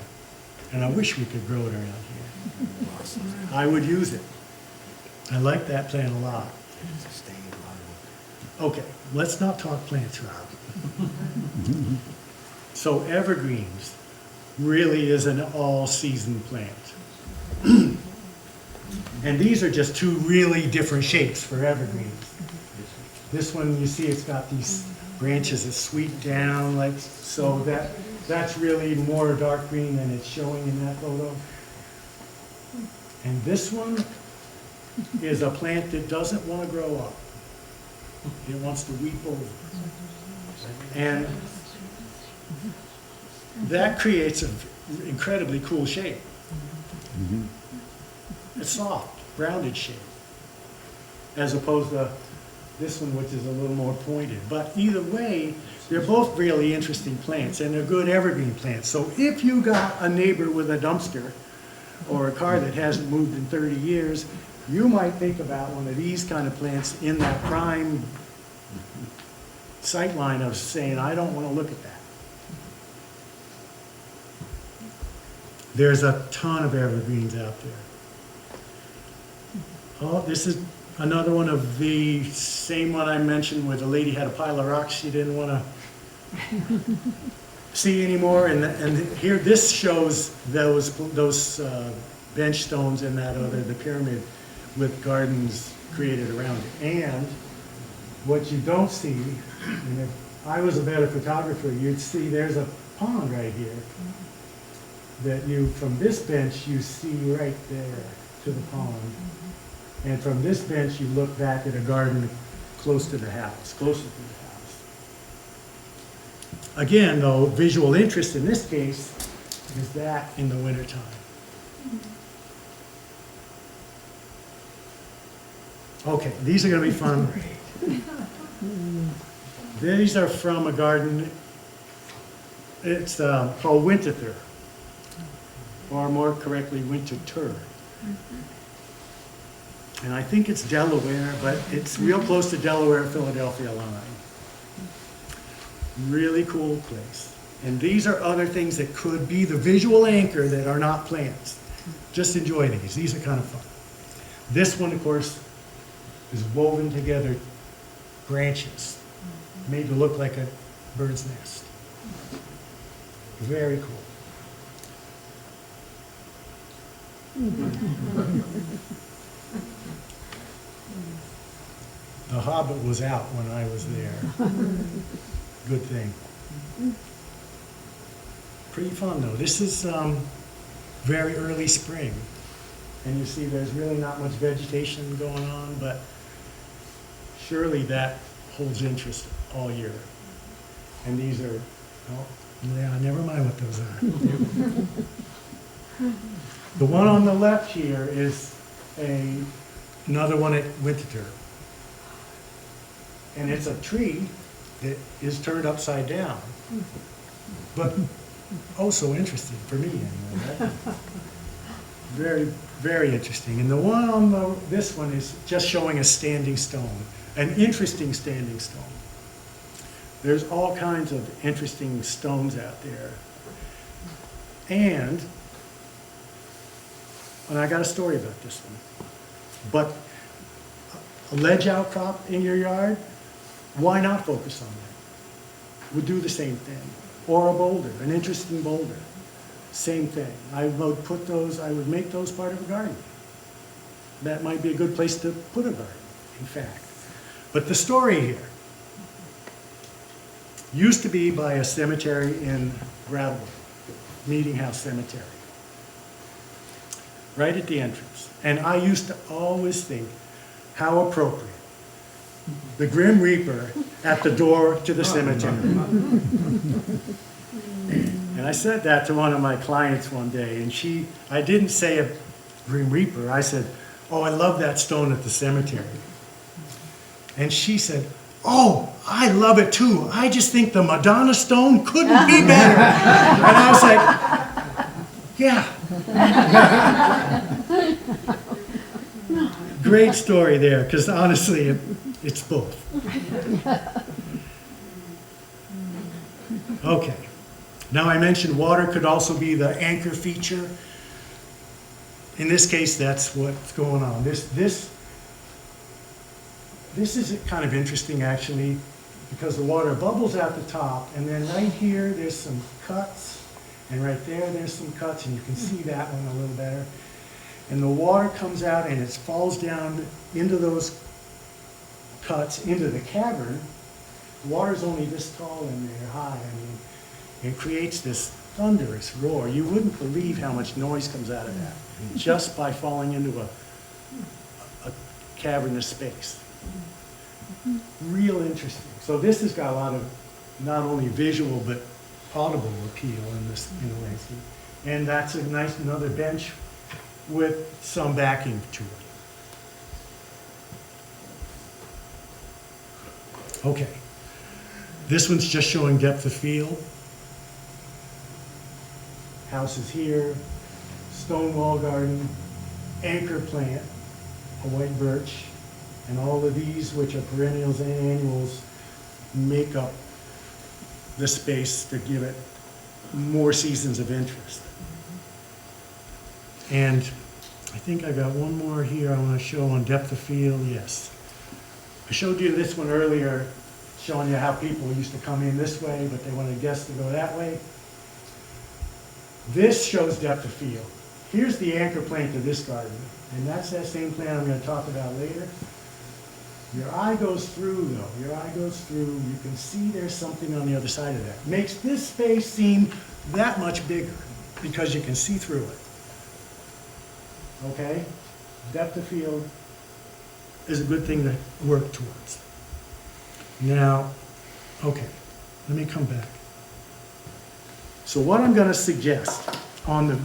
and I wish we could grow it around here. I would use it. I like that plant a lot. Okay, let's not talk plants, Rob. So evergreens really is an all-season plant. And these are just two really different shapes for evergreens. This one, you see, it's got these branches that sweep down, like, so that's really more dark green than it's showing in that photo. And this one is a plant that doesn't want to grow up. It wants to weep over. And that creates an incredibly cool shape. It's soft, rounded shape, as opposed to this one, which is a little more pointed. But either way, they're both really interesting plants, and they're good evergreen plants. So if you got a neighbor with a dumpster or a car that hasn't moved in 30 years, you might think about one of these kind of plants in that prime sight line of saying, I don't want to look at that. There's a ton of evergreens out there. Oh, this is another one of the same one I mentioned where the lady had a pile of rocks she didn't want to see anymore. And here, this shows those bench stones in that other, the pyramid, with gardens created around it. And what you don't see, and if I was a better photographer, you'd see there's a pond right here that you, from this bench, you see right there to the pond. And from this bench, you look back at a garden close to the house, closer to the house. Again, though, visual interest in this case is that in the wintertime. Okay, these are going to be fun. These are from a garden. It's called Winterthur, or more correctly, Winterthur. And I think it's Delaware, but it's real close to Delaware-Philadelphia line. Really cool place. And these are other things that could be the visual anchor that are not plants. Just enjoy these. These are kind of fun. This one, of course, is woven together branches, made to look like a bird's nest. Very cool. The Hobbit was out when I was there. Good thing. Pretty fun though. This is very early spring. And you see there's really not much vegetation going on, but surely that holds interest all year. And these are, oh, yeah, never mind what those are. The one on the left here is another one at Winterthur. And it's a tree that is turned upside down. But oh so interesting for me anyway. Right? Very, very interesting. And the one on this one is just showing a standing stone, an interesting standing stone. There's all kinds of interesting stones out there. And I got a story about this one. But a ledge outcrop in your yard, why not focus on that? Would do the same thing. Or a boulder, an interesting boulder. Same thing. I would make those part of a garden. That might be a good place to put a garden, in fact. But the story here used to be by a cemetery in Brattleboro, Meeting House Cemetery, right at the entrance. And I used to always think, how appropriate. The Grim Reaper at the door to the cemetery. And I said that to one of my clients one day, and I didn't say a Grim Reaper, I said, oh, I love that stone at the cemetery. And she said, oh, I love it too. I just think the Madonna stone couldn't be better. And I was like, yeah. Great story there, because honestly, it's both. Okay. Now I mentioned water could also be the anchor feature. In this case, that's what's going on. This this is kind of interesting actually, because the water bubbles out the top, and then right here, there's some cuts, and right there, there's some cuts, and you can see that one a little better. And the water comes out and it falls down into those cuts, into the cavern. The water's only this tall in there, high, I mean, it creates this thunderous roar. You wouldn't believe how much noise comes out of that, just by falling into a cavernous space. Real interesting. So this has got a lot of not only visual but audible appeal in this in the landscape. And that's a nice another bench with some backing to it. Okay. This one's just showing depth of field. House is here, stone wall garden, anchor plant, a white birch, and all of these, which are perennials and annuals, make up the space to give it more seasons of interest. And I think I got one more here I want to show on depth of field, yes. I showed you this one earlier, showing you how people used to come in this way, but they wanted guests to go that way. This shows depth of field. Here's the anchor plant to this garden, and that's that same plant I'm going to talk about later. Your eye goes through, though. Your eye goes through. You can see there's something on the other side of that. Makes this space seem that much bigger because you can see through it. Okay? Depth of field is a good thing to work towards. Now, okay, let me come back. So what I'm going to suggest on the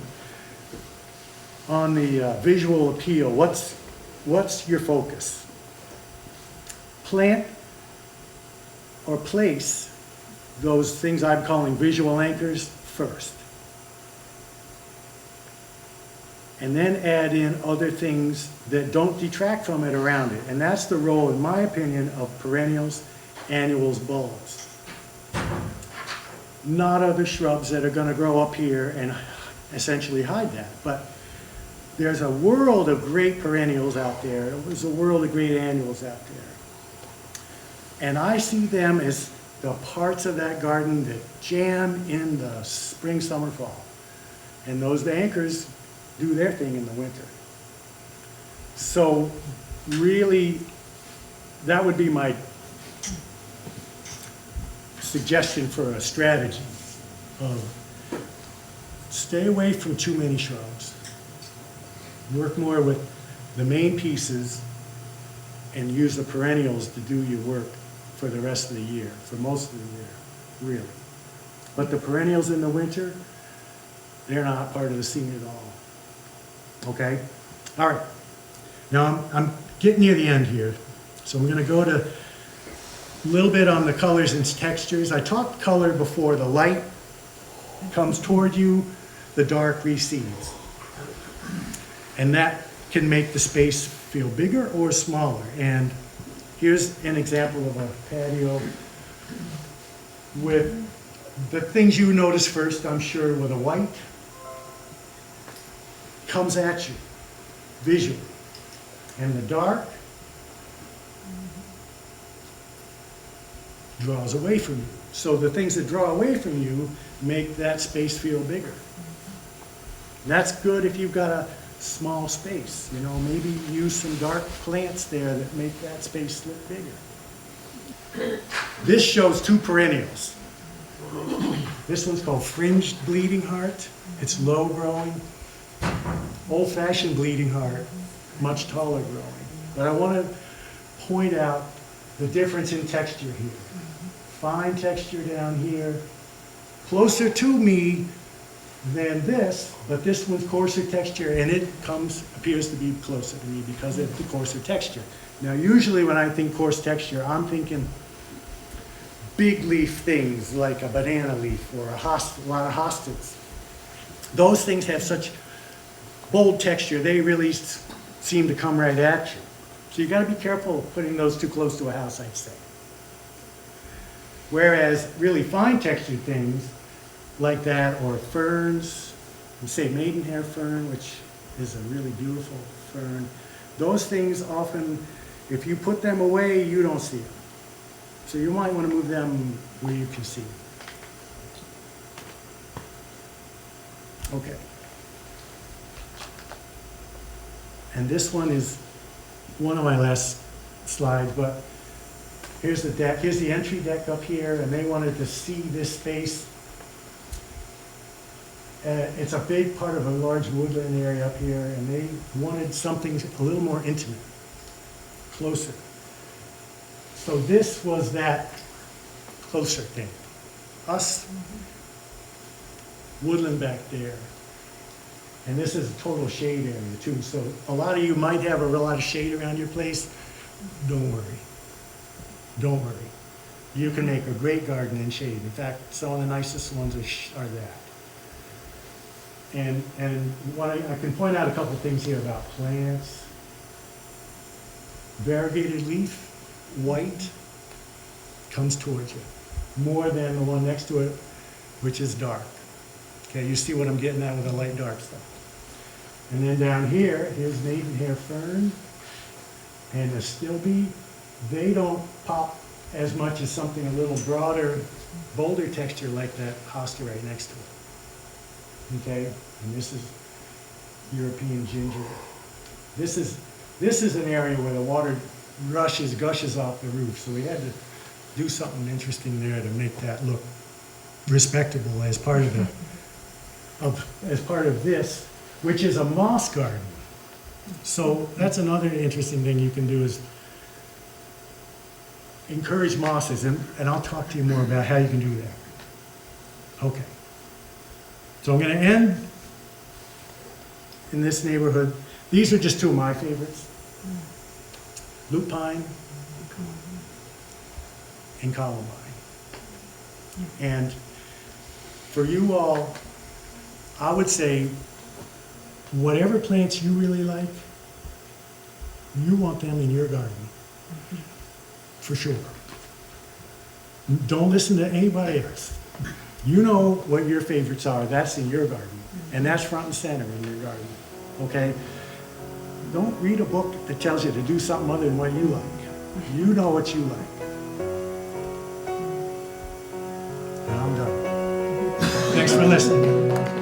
visual appeal, what's your focus? Plant or place those things I'm calling visual anchors first. And then add in other things that don't detract from it around it. And that's the role, in my opinion, of perennials, annuals, bulbs. Not other shrubs that are going to grow up here and essentially hide that. But there's a world of great perennials out there. There's a world of great annuals out there. And I see them as the parts of that garden that jam in the spring, summer, fall. And those anchors do their thing in the winter. So really, that would be my suggestion for a strategy of stay away from too many shrubs. Work more with the main pieces and use the perennials to do your work for the rest of the year, for most of the year, really. But the perennials in the winter, they're not part of the scene at all. Okay? All right. Now I'm getting near the end here. So I'm going to go to a little bit on the colors and textures. I talked color before. The light comes toward you, the dark recedes. And that can make the space feel bigger or smaller. And here's an example of a patio with the things you notice first, I'm sure, with a white comes at you visually. And the dark draws away from you. So the things that draw away from you make that space feel bigger. And that's good if you've got a small space. You know, maybe use some dark plants there that make that space look bigger. This shows two perennials. This one's called fringed bleeding heart. It's low growing. Old-fashioned bleeding heart, much taller growing. But I want to point out the difference in texture here. Fine texture down here, closer to me than this, but this one's coarser texture, and it appears to be closer to me because of the coarser texture. Now, usually when I think coarse texture, I'm thinking big leaf things like a banana leaf or a lot of hostas. Those things have such bold texture, they really seem to come right at you. So you got to be careful putting those too close to a house, I'd say. Whereas really fine textured things like that, or ferns, we say maidenhair fern, which is a really beautiful fern, those things often If you put them away, you don't see them. So you might want to move them where you can see them. Okay. And this one is one of my last slides, but here's the deck. Here's the entry deck up here, and they wanted to see this space. It's a big part of a large woodland area up here, and they wanted something a little more intimate, closer. So this was that closer thing. Us, woodland back there. And this is a total shade area too. So a lot of you might have a lot of shade around your place. Don't worry. Don't worry. You can make a great garden in shade. In fact, some of the nicest ones are that. And what I can point out a couple things here about plants. Variegated leaf, white, comes towards you. More than the one next to it, which is dark. Okay, you see what I'm getting at with the light dark stuff. And then down here, here's maidenhair fern and the stilby. They don't pop as much as something a little broader, bolder texture like that hosta right next to it. Okay, and this is European ginger. This is an area where the water gushes off the roof, so we had to do something interesting there to make that look respectable as part of this, which is a moss garden. So that's another interesting thing you can do is encourage mosses, and I'll talk to you more about how you can do that. Okay. So I'm going to end in this neighborhood. These are just two of my favorites. Lupine and columbine. And for you all, I would say whatever plants you really like, you want them in your garden. For sure. Don't listen to anybody else. You know what your favorites are. That's in your garden. And that's front and center in your garden. Okay? Don't read a book that tells you to do something other than what you like. You know what you like. And I'm done. Thanks for listening.